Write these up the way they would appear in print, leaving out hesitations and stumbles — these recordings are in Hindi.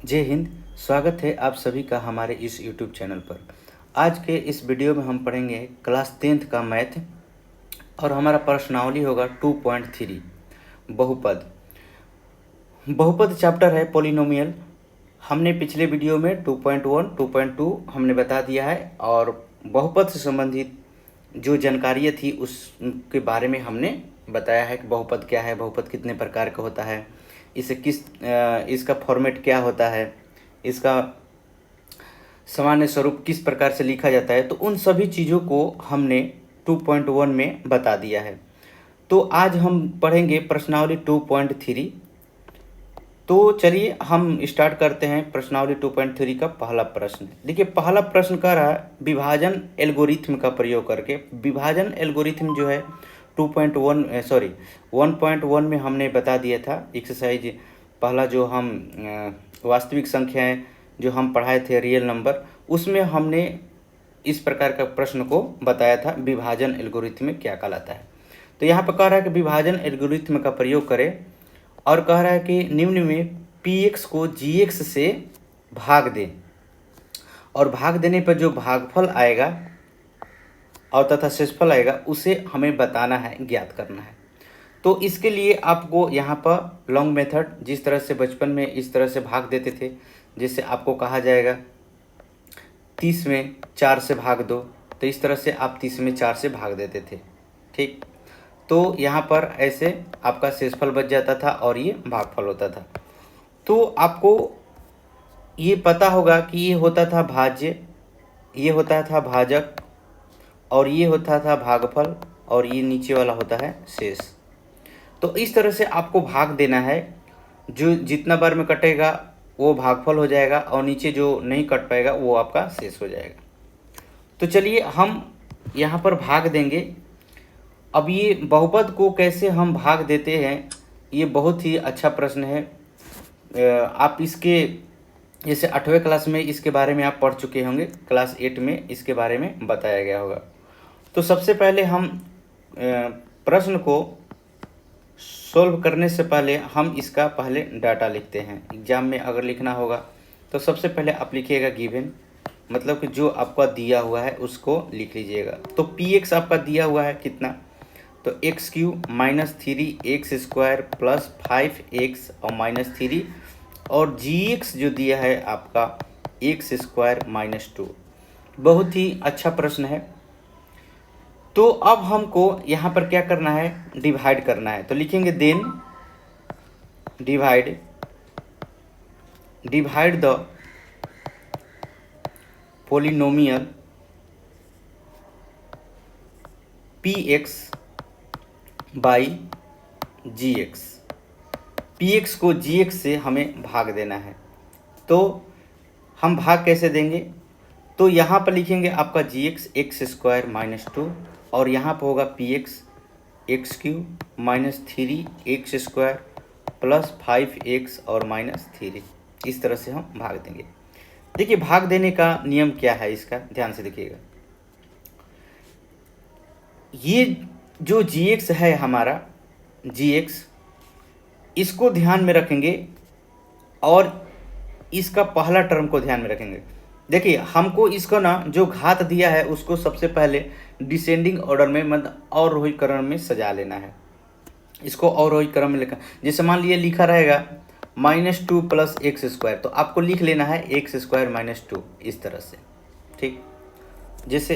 जय हिंद। स्वागत है आप सभी का हमारे इस YouTube चैनल पर। आज के इस वीडियो में हम पढ़ेंगे क्लास 10th का मैथ और हमारा प्रश्नावली होगा 2.3 बहुपद। बहुपद चैप्टर है पॉलिनोमियल। हमने पिछले वीडियो में 2.1 2.2 हमने बता दिया है और बहुपद से संबंधित जो जानकारियाँ थी उसके बारे में हमने बताया है कि बहुपद क्या है, बहुपद कितने प्रकार का होता है, इसे इसका फॉर्मेट क्या होता है, इसका सामान्य स्वरूप किस प्रकार से लिखा जाता है। तो उन सभी चीज़ों को हमने 2.1 में बता दिया है। तो आज हम पढ़ेंगे प्रश्नावली 2.3। तो चलिए हम स्टार्ट करते हैं प्रश्नावली 2.3 का पहला प्रश्न। देखिए पहला प्रश्न कह रहा है विभाजन एल्गोरिथ्म का प्रयोग करके। विभाजन एल्गोरिथ्म जो है 1.1 में हमने बता दिया था। एक्सरसाइज पहला जो हम वास्तविक संख्याएं जो हम पढ़ाए थे रियल नंबर, उसमें हमने इस प्रकार का प्रश्न को बताया था विभाजन एल्गोरिथ्म में क्या कहलाता है। तो यहाँ पर कह रहा है कि विभाजन एल्गोरिथ्म का प्रयोग करें और कह रहा है कि निम्न में px को gx से भाग दें और भाग देने पर जो भागफल आएगा और तथा शेषफल आएगा उसे हमें बताना है, ज्ञात करना है। तो इसके लिए आपको यहाँ पर लॉन्ग मेथड, जिस तरह से बचपन में इस तरह से भाग देते थे, जैसे आपको कहा जाएगा 30 में 4 से भाग दो, तो इस तरह से आप 30 में 4 से भाग देते थे। ठीक, तो यहाँ पर ऐसे आपका शेषफल बच जाता था और ये भागफल होता था। तो आपको ये पता होगा कि ये होता था भाज्य, ये होता था भाजक और ये होता था भागफल और ये नीचे वाला होता है शेष। तो इस तरह से आपको भाग देना है, जो जितना बार में कटेगा वो भागफल हो जाएगा और नीचे जो नहीं कट पाएगा वो आपका शेष हो जाएगा। तो चलिए हम यहाँ पर भाग देंगे। अब ये बहुपद को कैसे हम भाग देते हैं, ये बहुत ही अच्छा प्रश्न है। आप इसके जैसे 8वें क्लास में इसके बारे में आप पढ़ चुके होंगे, क्लास 8 में इसके बारे में बताया गया होगा। तो सबसे पहले हम प्रश्न को सॉल्व करने से पहले हम इसका पहले डाटा लिखते हैं। एग्जाम में अगर लिखना होगा तो सबसे पहले आप लिखिएगा गिवन, मतलब कि जो आपका दिया हुआ है उसको लिख लीजिएगा। तो px आपका दिया हुआ है कितना, तो x³ -3x² प्लस 5x और -3 और gx जो दिया है आपका x² -2। बहुत ही अच्छा प्रश्न है। तो अब हमको यहाँ पर क्या करना है, डिवाइड करना है। तो लिखेंगे then divide the polynomial px by gx। px को gx से हमें भाग देना है। तो हम भाग कैसे देंगे, तो यहाँ पर लिखेंगे आपका gx x² -2 और यहाँ पर होगा px x³ -3x² plus 5x और -3। इस तरह से हम भाग देंगे। देखिए भाग देने का नियम क्या है, इसका ध्यान से देखिएगा। ये जो gx है हमारा gx, इसको ध्यान में रखेंगे और इसका पहला टर्म को ध्यान में रखेंगे। देखिए हमको इसको ना जो घात दिया है उसको सबसे पहले डिसेंडिंग ऑर्डर में मतलब अवरोही क्रम में सजा लेना है। इसको अवरोही क्रम में लिखा, जैसे मान लिए लिखा रहेगा -2 प्लस x², तो आपको लिख लेना है x² -2 इस तरह से। ठीक, जैसे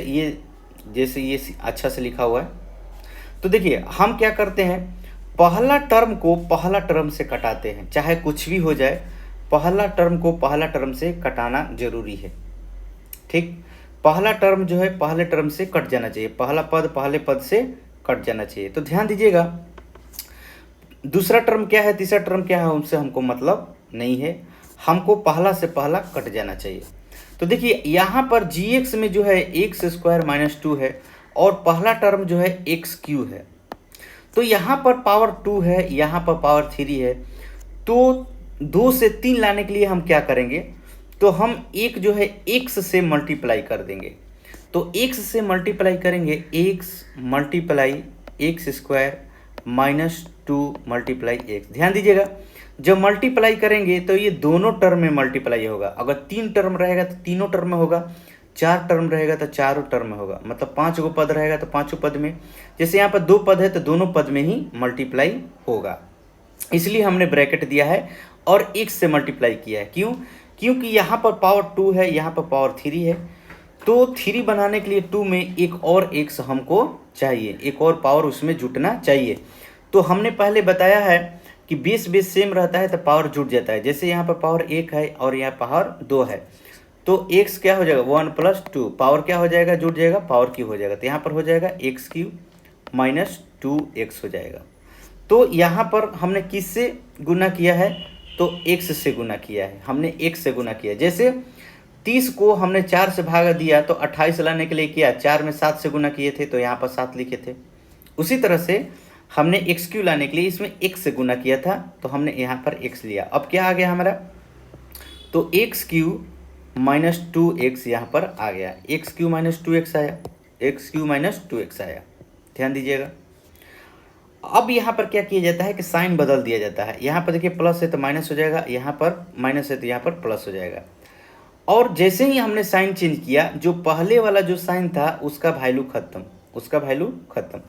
ये अच्छा से लिखा हुआ है। तो देखिए हम क्या करते हैं, पहला टर्म को पहला टर्म से कटाते हैं, चाहे कुछ भी हो जाए पहला टर्म को पहला टर्म से कटाना जरूरी है। ठीक, पहला टर्म जो है पहले टर्म से कट जाना चाहिए, पहला पद पहले पद से कट जाना चाहिए। तो ध्यान दीजिएगा, दूसरा टर्म क्या है तीसरा टर्म क्या है उनसे हमको मतलब नहीं है, हमको पहला से पहला कट जाना चाहिए। तो देखिए यहाँ पर gx में जो है x² -2 है और पहला टर्म जो है x³ है। तो यहाँ पर पावर 2 है, यहाँ पर पावर 3 है। तो 2 से 3 लाने के लिए हम क्या करेंगे, तो हम एक जो है x से मल्टीप्लाई कर देंगे। तो x से मल्टीप्लाई करेंगे, x × x² -2 मल्टीप्लाई एक्स। ध्यान दीजिएगा, जब मल्टीप्लाई करेंगे तो ये दोनों टर्म में मल्टीप्लाई होगा। अगर 3 टर्म रहेगा तो तीनों टर्म में होगा, 4 टर्म रहेगा तो चारों टर्म में होगा, मतलब 5 गो पद रहेगा तो पाँचों पद में। जैसे यहाँ पर 2 पद है तो दोनों पद में ही मल्टीप्लाई होगा, इसलिए हमने ब्रैकेट दिया है और x से मल्टीप्लाई किया है। क्यों? क्योंकि यहाँ पर पावर 2 है, यहाँ पर पावर 3 है, तो 3 बनाने के लिए 2 में एक और x हमको चाहिए, एक और पावर उसमें जुटना चाहिए। तो हमने पहले बताया है कि बेस बेस सेम रहता है तो पावर जुट जाता है। जैसे यहाँ पर पावर 1 है और यहाँ पावर 2 है, तो x क्या हो जाएगा 1 + 2, पावर क्या हो जाएगा, जुट जाएगा, पावर क्यूब हो जाएगा। तो यहाँ पर हो जाएगा x³ - 2x हो जाएगा। तो यहाँ पर हमने किससे गुना किया है, तो x से गुना किया है, हमने x से गुना किया। जैसे 30 को हमने 4 से भागा दिया तो 28 लाने के लिए किया, 4 में 7 से गुना किए थे तो यहाँ पर 7 लिखे थे। उसी तरह से हमने x³ लाने के लिए इसमें x से गुना किया था तो हमने यहाँ पर x लिया। अब क्या आ गया हमारा, तो x³ - 2x यहाँ पर आ गया, x³ - 2x आया, x³ - 2x आया। ध्यान दीजिएगा, अब यहाँ पर क्या किया जाता है कि साइन बदल दिया जाता है। यहाँ पर देखिए प्लस है तो माइनस हो जाएगा, यहाँ पर माइनस है तो यहाँ पर प्लस हो जाएगा। और जैसे ही हमने साइन चेंज किया, जो पहले वाला जो साइन था उसका वैल्यू खत्म, उसका वैल्यू खत्म।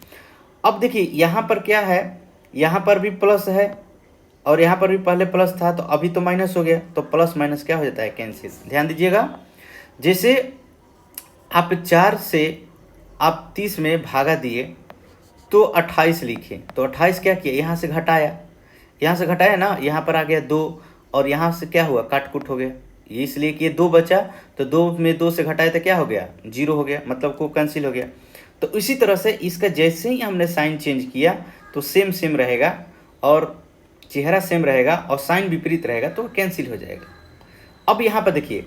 अब देखिए यहाँ पर क्या है, यहाँ पर भी प्लस है और यहाँ पर भी पहले प्लस था तो अभी तो माइनस हो गया, तो प्लस माइनस क्या हो जाता है, कैंसिल। ध्यान दीजिएगा, जैसे आप 4 से आप 30 में भागा दिए तो 28 लिखे, तो 28 क्या किया, यहाँ से घटाया, यहाँ से घटाया ना, यहाँ पर आ गया 2 और यहाँ से क्या हुआ, काट कुट हो गया, इसलिए कि ये 2 बचा, तो 2 में 2 से घटाया तो क्या हो गया, 0 हो गया, मतलब को कैंसिल हो गया। तो इसी तरह से इसका जैसे ही हमने साइन चेंज किया तो सेम सेम रहेगा और चेहरा सेम रहेगा और साइन विपरीत रहेगा तो कैंसिल हो जाएगा। अब यहाँ पर देखिए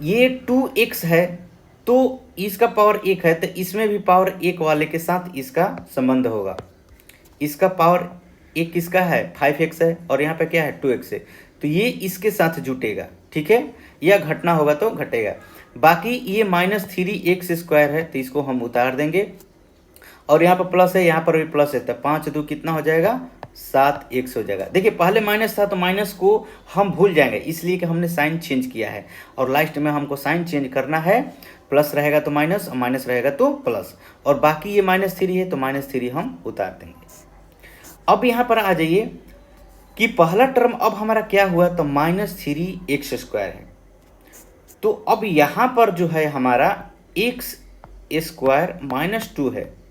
ये 2x है तो इसका पावर 1 है तो इसमें भी पावर 1 वाले के साथ इसका संबंध होगा। इसका पावर 1 किसका है, 5x है और यहाँ पे क्या है 2x है, तो ये इसके साथ जुटेगा। ठीक है, या घटना होगा तो घटेगा। बाकी ये -3x² है तो इसको हम उतार देंगे और यहाँ पर प्लस है, यहाँ पर भी प्लस है, तो 5 2 कितना हो जाएगा, 7x हो जाएगा। देखिए पहले माइनस था तो माइनस को हम भूल जाएंगे, इसलिए कि हमने साइन चेंज किया है और लास्ट में हमको साइन चेंज करना है, प्लस रहेगा तो माइनस और माइनस रहेगा तो प्लस, और बाकी ये -3 है तो -3 हम उतार देंगे। अब यहाँ पर आ जाइए कि पहला टर्म अब हमारा क्या हुआ, तो -3x² है, तो अब यहाँ पर जो है हमारा x² - 2 है,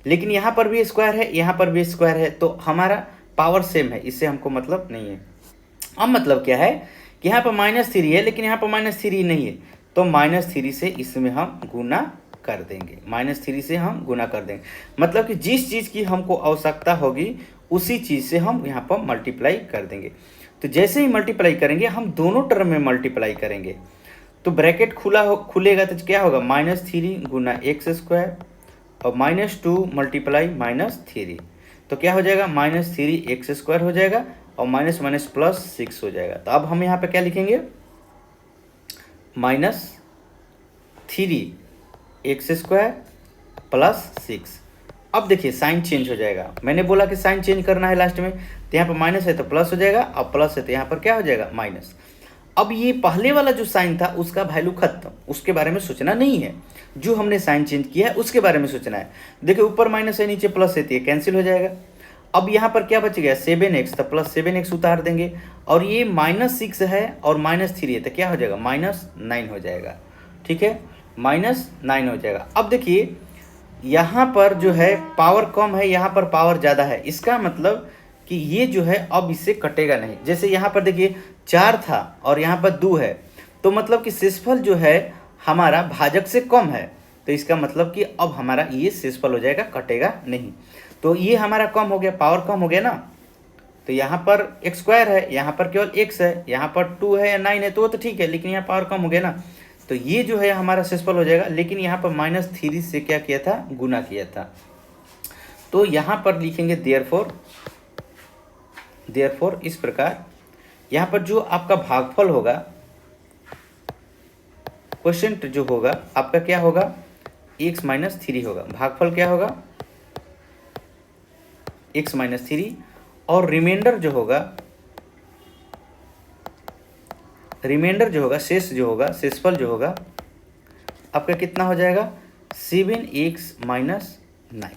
लेकिन यहाँ पर भी स्क्वायर है, यहाँ पर भी स्क्वायर है, तो हमारा पावर सेम है, इससे हमको मतलब नहीं है। अब मतलब क्या है कि यहाँ पर -3 है लेकिन यहाँ पर -3 नहीं है, तो -3 से इसमें हम गुना कर देंगे, -3 से हम गुना कर देंगे। मतलब कि जिस चीज़ की हमको आवश्यकता होगी उसी चीज़ से हम यहाँ पर मल्टीप्लाई कर देंगे। तो जैसे ही मल्टीप्लाई करेंगे हम दोनों टर्म में मल्टीप्लाई करेंगे, तो ब्रैकेट खुलेगा तो क्या होगा, -3 गुना x² और -2 मल्टीप्लाई -3, तो क्या हो जाएगा, -3x² हो जाएगा और माइनस माइनस प्लस 6 हो जाएगा। तो अब हम यहाँ पे क्या लिखेंगे, -3x² + 6। अब देखिए साइन चेंज हो जाएगा, मैंने बोला कि साइन चेंज करना है लास्ट में, तो यहाँ पर माइनस है तो प्लस हो जाएगा और प्लस है तो यहाँ पर क्या हो जाएगा, माइनस। अब ये पहले वाला जो साइन था उसका वैल्यू खत्म, उसके बारे में सोचना नहीं है, जो हमने साइन चेंज किया है उसके बारे में सोचना है। देखिए ऊपर माइनस है नीचे प्लस है तो ये कैंसिल हो जाएगा। अब यहाँ पर क्या बच गया, 7x, तो +7x उतार देंगे और ये -6 है और -3 है तो क्या हो जाएगा, -9 हो जाएगा। ठीक है, -9 हो जाएगा। अब देखिए यहाँ पर जो है पावर कम है, यहाँ पर पावर ज़्यादा है, इसका मतलब कि ये जो है अब इससे कटेगा नहीं। जैसे यहाँ पर देखिए 4 था और यहाँ पर 2 है, तो मतलब कि शेषफल जो है हमारा भाजक से कम है, तो इसका मतलब कि अब हमारा ये शेषफल हो जाएगा, कटेगा नहीं। तो ये हमारा कम हो गया, पावर कम हो गया ना, तो यहाँ पर x² है, यहाँ पर केवल x है, यहाँ पर 2 है या 9 है तो वो तो ठीक है, लेकिन यहाँ पावर कम हो गया ना, तो ये जो है हमारा शेषफल हो जाएगा। लेकिन यहाँ पर -3 से क्या किया था, गुना किया था, तो यहाँ पर लिखेंगे देयरफॉर इस प्रकार। यहाँ पर जो आपका भागफल होगा, क्वोशिएंट जो होगा आपका क्या होगा, x - 3 होगा। भागफल क्या होगा, x माइनस 3 और रिमाइंडर जो होगा शेषफल जो होगा आपका कितना हो जाएगा 7x माइनस 9।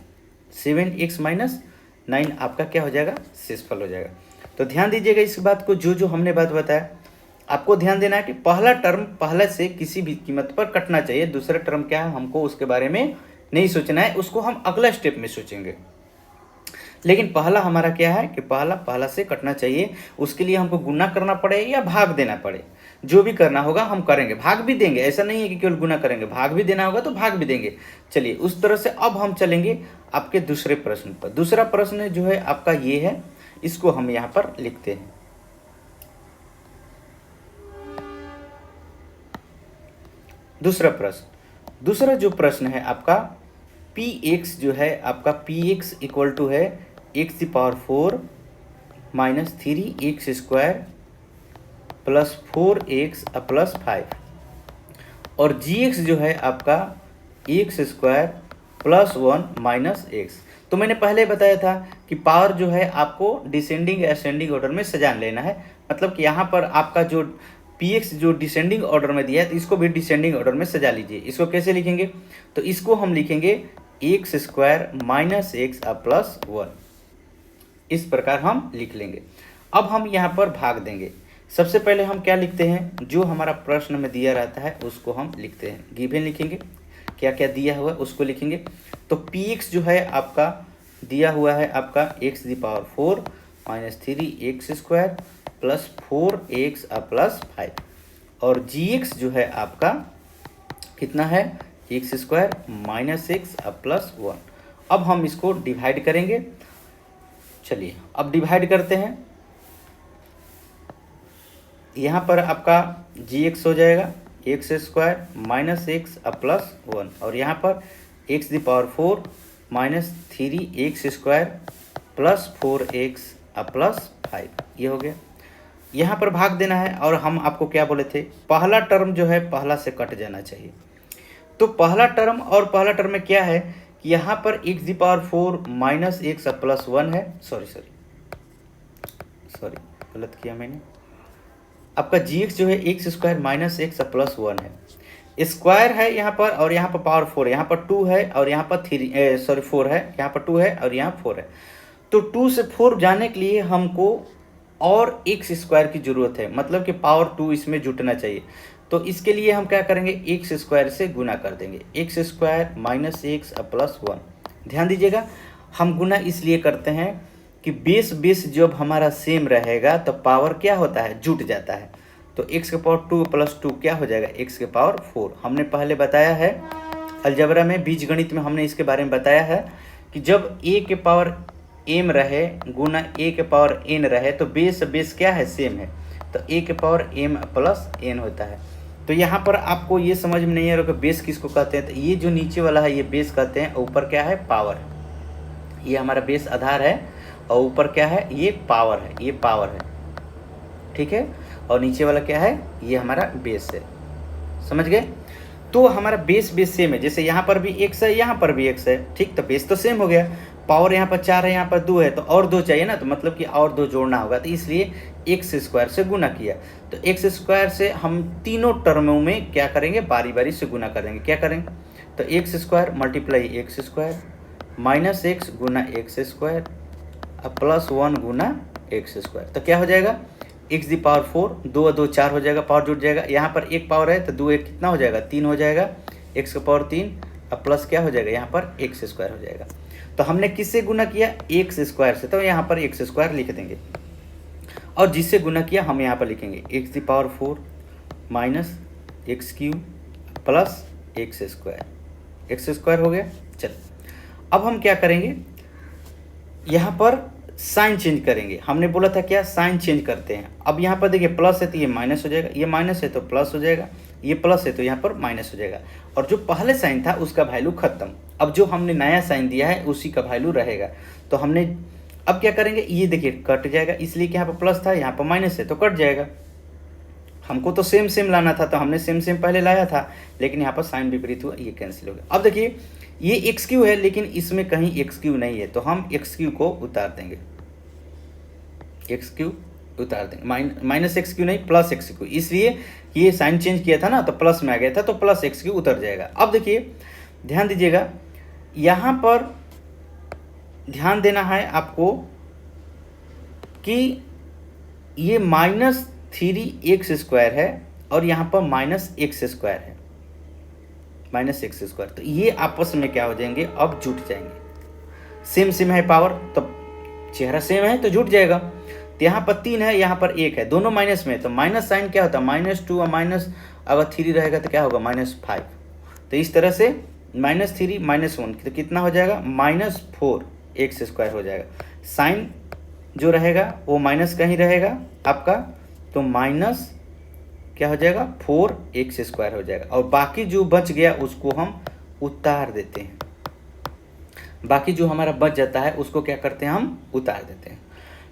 7x माइनस 9 आपका क्या हो जाएगा शेषफल हो जाएगा। तो ध्यान दीजिएगा इस बात को, जो हमने बात बताया आपको ध्यान देना है कि पहला टर्म पहले से किसी भी कीमत पर कटना चाहिए। दूसरा टर्म क्या है हमको उसके बारे में नहीं सोचना है, उसको हम अगला स्टेप में सोचेंगे। लेकिन पहला हमारा क्या है कि पहला से कटना चाहिए। उसके लिए हमको गुना करना पड़े या भाग देना पड़े, जो भी करना होगा हम करेंगे। भाग भी देंगे, ऐसा नहीं है कि केवल गुना करेंगे, भाग भी देना होगा तो भाग भी देंगे। चलिए उस तरह से अब हम चलेंगे आपके दूसरे प्रश्न पर। दूसरा प्रश्न जो है आपका ये है, इसको हम यहाँ पर लिखते हैं। दूसरा जो प्रश्न है आपका px जो है आपका px इक्वल टू है x⁴ minus 3x square plus 4x plus 5 और gx जो है आपका x square plus 1 minus x। तो मैंने पहले बताया था कि पावर जो है आपको डिसेंडिंग असेंडिंग ऑर्डर में सजा लेना है। मतलब कि यहाँ पर आपका जो px जो डिसेंडिंग ऑर्डर में दिया है तो इसको भी डिसेंडिंग ऑर्डर में सजा लीजिए। इसको कैसे लिखेंगे, तो इसको हम लिखेंगे x square minus x plus 1, इस प्रकार हम लिख लेंगे। अब हम यहाँ पर भाग देंगे। सबसे पहले हम क्या लिखते हैं, जो हमारा प्रश्न में दिया रहता है उसको हम लिखते हैं। गिवन लिखेंगे, क्या क्या दिया हुआ है उसको लिखेंगे। तो px जो है आपका दिया हुआ है आपका x⁴ minus 3x square plus 4x plus 5 और gx जो है आपका कितना है x square minus x plus 1। अब हम इसको डिवाइड करेंगे। चलिए अब डिवाइड करते हैं। यहाँ पर आपका gx हो जाएगा x square minus x plus 1 और यहाँ पर x⁴ minus 3x square plus 4x plus 5, ये हो गया। यहाँ पर भाग देना है और हम आपको क्या बोले थे, पहला टर्म जो है पहला से कट जाना चाहिए। तो पहला टर्म और पहला टर्म में क्या है कि यहाँ पर x⁴ माइनस x प्लस 1 है। सॉरी गलत किया मैंने। आपका gx जो है x square minus x plus 1 है, स्क्वायर है यहाँ पर और यहाँ पर पावर 4, यहाँ पर 2 है और यहाँ पर 4 है, यहाँ पर 2 है और यहाँ 4 है। तो 2 से 4 जाने के लिए हमको और x स्क्वायर की ज़रूरत है, मतलब कि पावर 2 इसमें जुटना चाहिए। तो इसके लिए हम क्या करेंगे, x स्क्वायर से गुना कर देंगे। x square minus x plus 1। ध्यान दीजिएगा हम गुना इसलिए करते हैं कि बेस जब हमारा सेम रहेगा तो पावर क्या होता है, जुट जाता है। तो x के पावर 2 प्लस 2 क्या हो जाएगा, x के पावर 4। हमने पहले बताया है अलजेब्रा में, बीजगणित में हमने इसके बारे में बताया है कि जब a के पावर m रहे गुना a के पावर n रहे तो बेस क्या है, सेम है। तो a के पावर m प्लस n होता है। तो यहाँ पर आपको ये समझ में नहीं आ रहा कि बेस किसको कहते हैं। तो ये जो नीचे वाला है ये बेस कहते हैं, ऊपर क्या है, पावर। ये हमारा बेस आधार है और ऊपर क्या है, ये पावर है, ये पावर है, ठीक है। और नीचे वाला क्या है, ये हमारा बेस है। समझ गए। तो हमारा बेस सेम है, जैसे यहाँ पर भी x है, यहाँ पर भी x है, ठीक। तो बेस तो सेम हो गया। पावर यहाँ पर 4 है, यहाँ पर 2 है, तो और 2 चाहिए ना, तो मतलब कि और 2 जोड़ना होगा। तो इसलिए x स्क्वायर से गुना किया। तो x स्क्वायर से हम तीनों टर्मों में क्या करेंगे, बारी बारी से गुना करेंगे। क्या करेंगे, तो x square multiply x square minus x गुना x स्क्वायर प्लस 1 गुना x स्क्वायर। तो क्या हो जाएगा, x⁴ 2 2 4 हो जाएगा, पावर जुट जाएगा। यहाँ पर एक पावर है तो 2 1 कितना हो जाएगा, 3 हो जाएगा, x का पावर 3 अब प्लस क्या हो जाएगा, यहाँ पर x स्क्वायर हो जाएगा। तो हमने किससे गुना किया, x स्क्वायर से, तो यहाँ पर x स्क्वायर लिख देंगे। और जिससे गुना किया हम यहाँ पर लिखेंगे x⁴ minus x³ plus x square हो गया। चल अब हम क्या करेंगे, यहाँ पर साइन चेंज करेंगे। हमने बोला था क्या, साइन चेंज करते हैं। अब यहाँ पर देखिए प्लस है तो ये माइनस हो जाएगा, ये माइनस है तो प्लस हो जाएगा, ये प्लस है तो यहाँ पर माइनस हो जाएगा। और जो पहले साइन था उसका वैल्यू खत्म, अब जो हमने नया साइन दिया है उसी का वैल्यू रहेगा। तो हमने अब क्या करेंगे, ये देखिए कट जाएगा, इसलिए कि यहाँ पर प्लस था यहाँ पर माइनस है तो कट जाएगा। हमको तो सेम लाना था तो हमने सेम पहले लाया था, लेकिन यहाँ पर साइन विपरीत हुआ, ये कैंसिल हो गया। अब देखिए ये एक्स क्यू है लेकिन इसमें कहीं एक्स क्यू नहीं है, तो हम एक्स क्यू को उतार देंगे, एक्स क्यू उतार देंगे, माइनस एक्स क्यू नहीं प्लस एक्स क्यू, इसलिए ये साइन चेंज किया था ना तो प्लस में आ गया था, तो प्लस एक्स क्यू उतर जाएगा। अब देखिए ध्यान दीजिएगा, यहाँ पर ध्यान देना है आपको कि ये माइनस 3x² है और यहाँ पर माइनस x² है, माइनस x², तो ये आपस में क्या हो जाएंगे, अब जुट जाएंगे। सेम सेम है पावर, तो चेहरा सेम है तो जुट जाएगा। तो यहाँ पर 3 है, यहाँ पर 1 है, दोनों माइनस में, तो माइनस साइन क्या होता है, -2 और माइनस अगर 3 रहेगा तो क्या होगा, -5। तो इस तरह से -3 -1 तो कितना हो जाएगा, -4x² हो जाएगा। साइन जो रहेगा वो माइनस का ही रहेगा आपका, तो माइनस क्या हो जाएगा, 4x² हो जाएगा। और बाकी जो बच गया उसको हम उतार देते हैं, बाकी जो हमारा बच जाता है उसको क्या करते हैं, हम उतार देते हैं।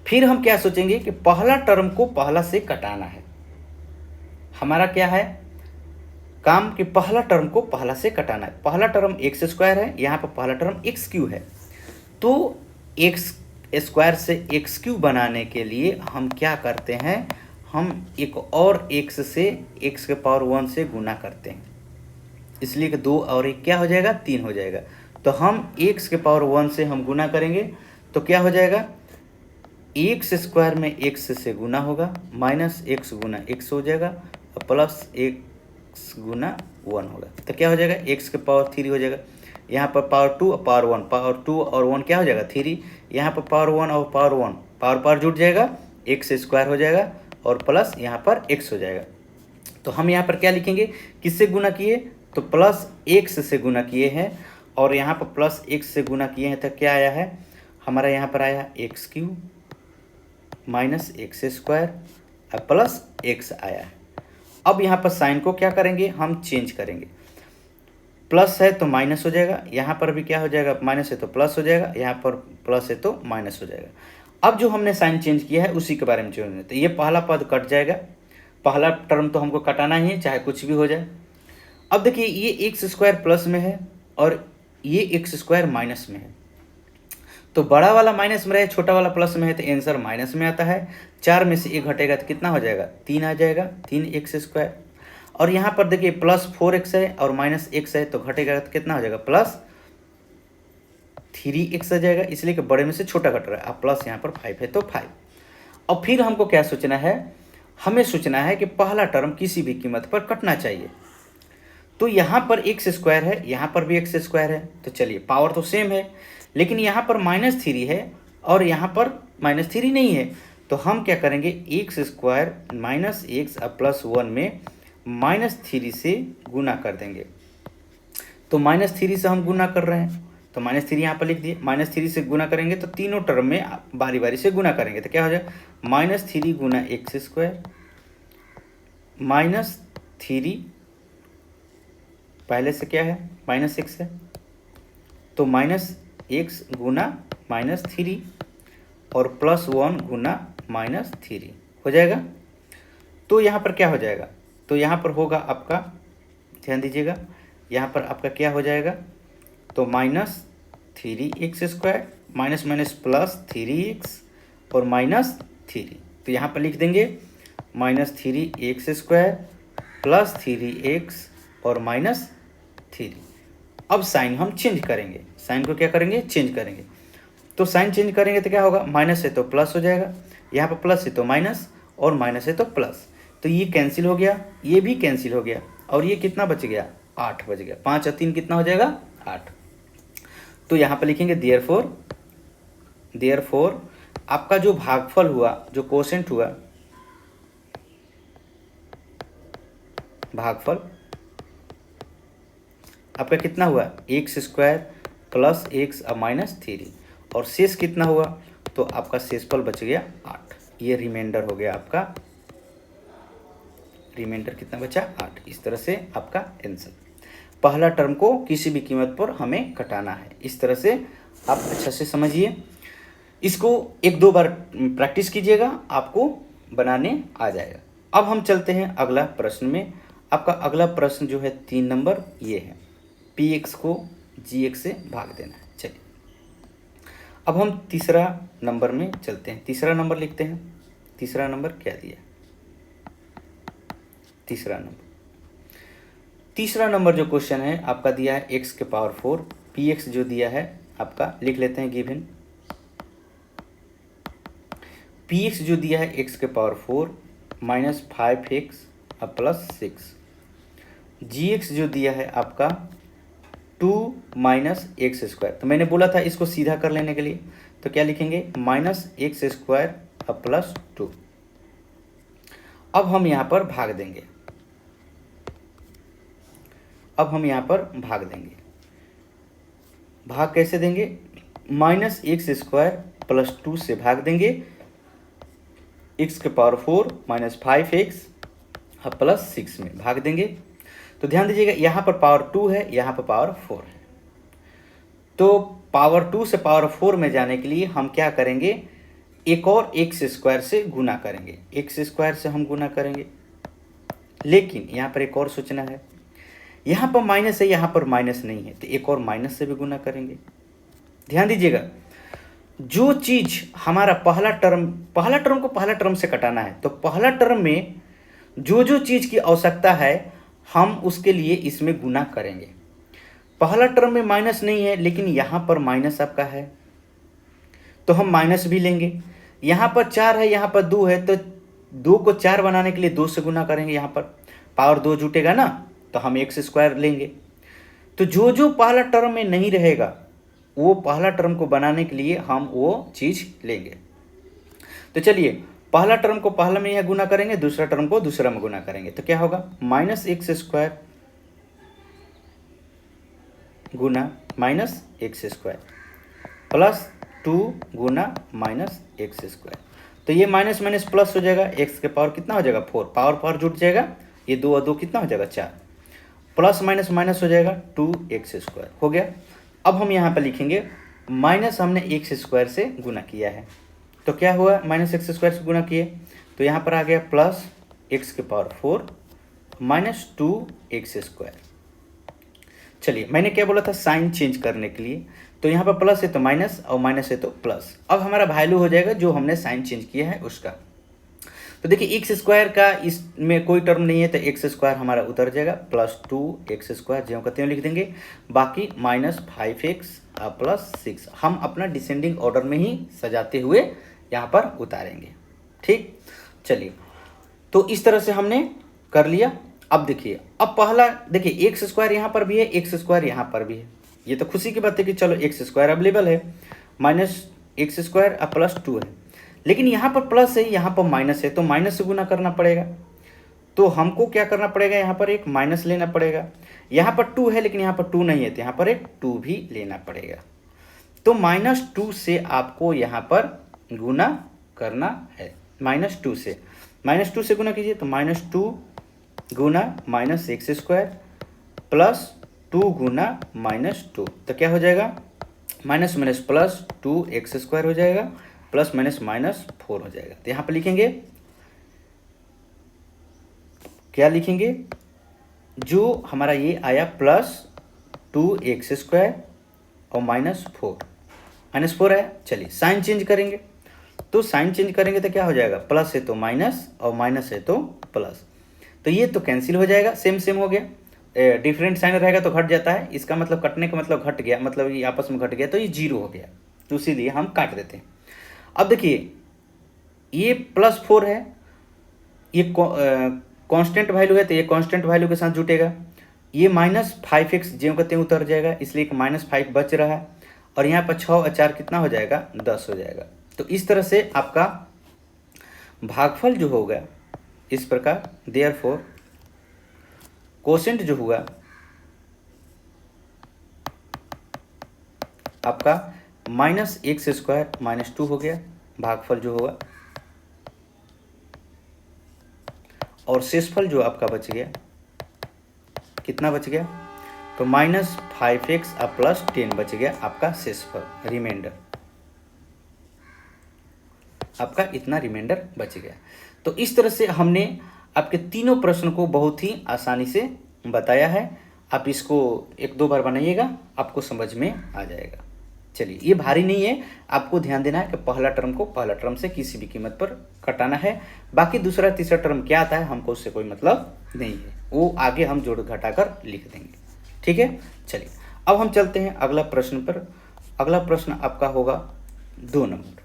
फिर हम क्या सोचेंगे कि पहला टर्म को पहला से कटाना है। हमारा क्या है काम कि पहला टर्म को पहला से कटाना है। पहला टर्म x² है, यहाँ पर पहला टर्म x³ है, तो x² से x³ बनाने के लिए हम क्या करते हैं, हम एक और x से x⁻1 से गुना करते हैं, इसलिए कि 2 और 1 क्या हो जाएगा, 3 हो जाएगा। तो हम x⁻1 से हम गुना करेंगे तो क्या हो जाएगा, x² में x से गुना होगा, माइनस x गुना x हो जाएगा और प्लस x गुना 1 होगा, तो क्या हो जाएगा, x⁻3 हो जाएगा। यहाँ पर पावर 2 और पावर 1, पावर 2 और 1 क्या हो जाएगा, 3। यहाँ पर पावर 1 और पावर 1 पावर जुट जाएगा, x² हो जाएगा और प्लस यहाँ पर x हो जाएगा। तो हम यहाँ पर क्या लिखेंगे, किससे गुना किए, तो प्लस x से गुना किए हैं, और यहाँ पर प्लस x से गुना किए हैं, तो क्या आया है हमारा, यहाँ पर आया x³ माइनस x² और प्लस x आया है। अब यहाँ पर साइन को क्या करेंगे, हम चेंज करेंगे, प्लस है तो माइनस हो जाएगा, यहाँ पर भी क्या हो जाएगा, माइनस है तो प्लस हो जाएगा, यहाँ पर प्लस है तो माइनस हो जाएगा। अब जो हमने साइन चेंज किया है उसी के बारे में जोड़ना है, तो ये पहला पद कट जाएगा, पहला टर्म तो हमको कटाना ही है चाहे कुछ भी हो जाए। अब देखिए ये x² प्लस में है और ये x² माइनस में है, तो बड़ा वाला माइनस में रहे, छोटा वाला प्लस में है, तो आंसर माइनस में आता है। 4 में से 1 घटेगा तो कितना हो जाएगा, 3 आ जाएगा, 3x²। और यहाँ पर देखिए प्लस 4x है और माइनस x है, तो घटेगा तो कितना हो जाएगा, प्लस 3x आ जाएगा, इसलिए कि बड़े में से छोटा घट रहा है। अब प्लस यहाँ पर 5 है तो 5। और फिर हमको क्या सोचना है, हमें सोचना है कि पहला टर्म किसी भी कीमत पर कटना चाहिए। तो यहाँ पर x² है, यहाँ पर भी x² है, तो चलिए पावर तो सेम है, लेकिन यहाँ पर -3 है और यहाँ पर -3 नहीं है, तो हम क्या करेंगे, x² माइनस x प्लस 1 में -3 से गुना कर देंगे। तो -3 से हम गुना कर रहे हैं, तो -3 यहाँ पर लिख दिए, -3 से गुना करेंगे तो तीनों टर्म में बारी बारी से गुना करेंगे, तो क्या हो जाएगा, -3 गुना x² -3 पहले से क्या है, -x है, तो -x गुना -3 और प्लस 1 गुना -3 हो जाएगा। तो यहाँ पर क्या हो जाएगा, तो यहाँ पर होगा आपका, ध्यान दीजिएगा, यहाँ पर आपका क्या हो जाएगा, तो -3x² minus minus plus 3x और -3, तो यहाँ पर लिख देंगे -3x² प्लस 3x और -3। अब साइन हम चेंज करेंगे, साइन को क्या करेंगे, चेंज करेंगे। तो साइन चेंज करेंगे तो क्या होगा, माइनस है तो प्लस हो जाएगा, यहाँ पर प्लस है तो माइनस और माइनस है तो प्लस, तो ये कैंसिल हो गया, ये भी कैंसिल हो गया, और ये कितना बच गया, 8 बच गया। 5 और 3 कितना हो जाएगा, 8। तो यहाँ पर लिखेंगे देयरफॉर आपका जो भागफल हुआ, जो कोसेंट हुआ, भागफल आपका कितना हुआ, x² प्लस x और -3, और शेष कितना हुआ, तो आपका शेषफल बच गया 8। ये रिमाइंडर हो गया आपका, रिमाइंडर कितना बचा, 8। इस तरह से आपका आंसर, पहला टर्म को किसी भी कीमत पर हमें घटाना है। इस तरह से आप अच्छा से समझिए, इसको 1-2 बार प्रैक्टिस कीजिएगा, आपको बनाने आ जाएगा। अब हम चलते हैं अगला प्रश्न में। आपका अगला प्रश्न जो है 3 नंबर ये है, px को GX से भाग देना है। चलिए अब हम तीसरा नंबर में चलते हैं। तीसरा नंबर लिखते हैं। तीसरा नंबर क्या दिया? तीसरा नंबर जो क्वेश्चन है आपका दिया है x के पावर 4, px जो दिया है आपका लिख लेते हैं गिवन। px जो दिया है x के power 4 minus 5x plus 6, gx जो दिया है आपका 2 माइनस एक्स स्क्वायर। तो मैंने बोला था इसको सीधा कर लेने के लिए, तो क्या लिखेंगे? Minus x square plus 2। अब हम यहाँ पर भाग देंगे। भाग कैसे देंगे? माइनस एक्स स्क्वायर प्लस 2 से भाग देंगे। एक्स के पावर 4 माइनस 5x प्लस 6 में भाग देंगे। तो ध्यान दीजिएगा यहाँ पर पावर 2 है, यहाँ पर पावर 4 है। तो पावर 2 से पावर 4 में जाने के लिए हम क्या करेंगे? एक और एक्स स्क्वायर से गुना करेंगे। एक्स स्क्वायर से हम गुना करेंगे, लेकिन यहाँ पर एक और सूचना है, यहाँ पर माइनस है, यहाँ पर माइनस नहीं है, तो एक और माइनस से भी गुना करेंगे। ध्यान दीजिएगा, जो चीज हमारा पहला टर्म को पहला टर्म से कटाना है, तो पहला टर्म में जो चीज की आवश्यकता है हम उसके लिए इसमें गुना करेंगे। पहला टर्म में माइनस नहीं है, लेकिन यहाँ पर माइनस आपका है, तो हम माइनस भी लेंगे। यहाँ पर 4 है, यहाँ पर 2 है, तो 2 को 4 बनाने के लिए 2 से गुना करेंगे। यहाँ पर पावर 2 जुटेगा ना, तो हम एक्स स्क्वायर लेंगे। तो जो पहला टर्म में नहीं रहेगा वो पहला टर्म को बनाने के लिए हम वो चीज लेंगे। तो चलिए पहला टर्म को पहला में यह गुना करेंगे, दूसरा टर्म को दूसरा में गुना करेंगे, तो क्या होगा? माइनस एक्स स्क्वायर गुना माइनस एक्स स्क्वायर प्लस 2 गुना माइनस एक्स स्क्वायर। तो ये माइनस माइनस प्लस हो जाएगा, एक्स के पावर कितना हो जाएगा? 4, पावर जुट जाएगा, ये 2 और 2 कितना हो जाएगा? 4, प्लस माइनस माइनस हो जाएगा, 2x स्क्वायर हो गया। अब हम यहाँ पर लिखेंगे माइनस हमने एक्स स्क्वायर से गुना किया है, तो क्या हुआ? माइनस एक्स स्क्वायर से गुना किए, तो यहाँ पर आ गया प्लस एक्स के पावर 4 माइनस 2x स्क्वायर। चलिए मैंने क्या बोला था? साइन चेंज करने के लिए, तो यहाँ पर प्लस है तो माइनस और माइनस है तो प्लस। अब हमारा वैल्यू हो जाएगा जो हमने साइन चेंज किया है उसका। तो देखिए एक्स स्क्वायर का इसमें कोई टर्म नहीं है, तो एक्स स्क्वायर हमारा उतर जाएगा, प्लस 2x स्क्वायर ज्यों का त्यों लिख देंगे, बाकी माइनस 5x प्लस 6 हम अपना डिसेंडिंग ऑर्डर में ही सजाते हुए यहाँ पर उतारेंगे। ठीक, चलिए तो इस तरह से हमने कर लिया। अब देखिए, अब पहला देखिए एक्स स्क्वायर यहाँ पर भी है, एक्स स्क्वायर यहाँ पर भी है, ये तो खुशी की बात है कि चलो एक्स स्क्वायर अवेलेबल है, माइनस एक्स स्क्वायर प्लस 2 है, लेकिन यहाँ पर प्लस है, यहाँ पर माइनस है, तो माइनस से गुना करना पड़ेगा। तो हमको क्या करना पड़ेगा? यहाँ पर एक माइनस लेना पड़ेगा। यहाँ पर 2 है, लेकिन यहाँ पर 2 नहीं है, तो यहाँ पर एक 2 भी लेना पड़ेगा। तो -2 से आपको यहाँ पर गुना करना है। -2 से गुना कीजिए, तो -2 गुना माइनस एक्स स्क्वायर प्लस 2 गुना -2, तो क्या हो जाएगा? Minus minus plus 2x square हो जाएगा, प्लस माइनस -4 हो जाएगा। तो यहाँ पर लिखेंगे, क्या लिखेंगे? जो हमारा ये आया प्लस 2x स्क्वायर और -4 है। चलिए साइन चेंज करेंगे, तो साइन चेंज करेंगे तो क्या हो जाएगा? प्लस है तो माइनस और माइनस है तो प्लस, तो ये तो कैंसिल हो जाएगा, सेम हो गया। डिफरेंट साइन रहेगा तो घट जाता है, इसका मतलब कटने का मतलब घट गया, मतलब ये आपस में घट गया, तो ये 0 हो गया, तो इसीलिए हम काट देते हैं। अब देखिए ये +4 है, ये कांस्टेंट वैल्यू है, तो ये कांस्टेंट वैल्यू के साथ जुटेगा। ये -5x ज्यों का त्यों उतर जाएगा, इसलिए -5 बच रहा है, और यहाँ पर 6 और 4 कितना हो जाएगा? 10 हो जाएगा। तो इस तरह से आपका भागफल जो होगा इस प्रकार, देयरफॉर कोसेंट जो हुआ आपका -x स्क्वायर -2 हो गया भागफल जो हुआ, और शेषफल जो आपका बच गया, कितना बच गया? तो -5x प्लस 10 बच गया आपका शेषफल, रिमाइंडर आपका इतना रिमाइंडर बच गया। तो इस तरह से हमने आपके तीनों प्रश्न को बहुत ही आसानी से बताया है। आप इसको 1-2 बार बनाइएगा, आपको समझ में आ जाएगा। चलिए, ये भारी नहीं है, आपको ध्यान देना है कि पहला टर्म को पहला टर्म से किसी भी कीमत पर कटाना है। बाकी दूसरा तीसरा टर्म क्या आता है हमको उससे कोई मतलब नहीं है, वो आगे हम जोड़ घटाकर लिख देंगे। ठीक है, चलिए अब हम चलते हैं अगला प्रश्न पर। अगला प्रश्न आपका होगा 2 नंबर।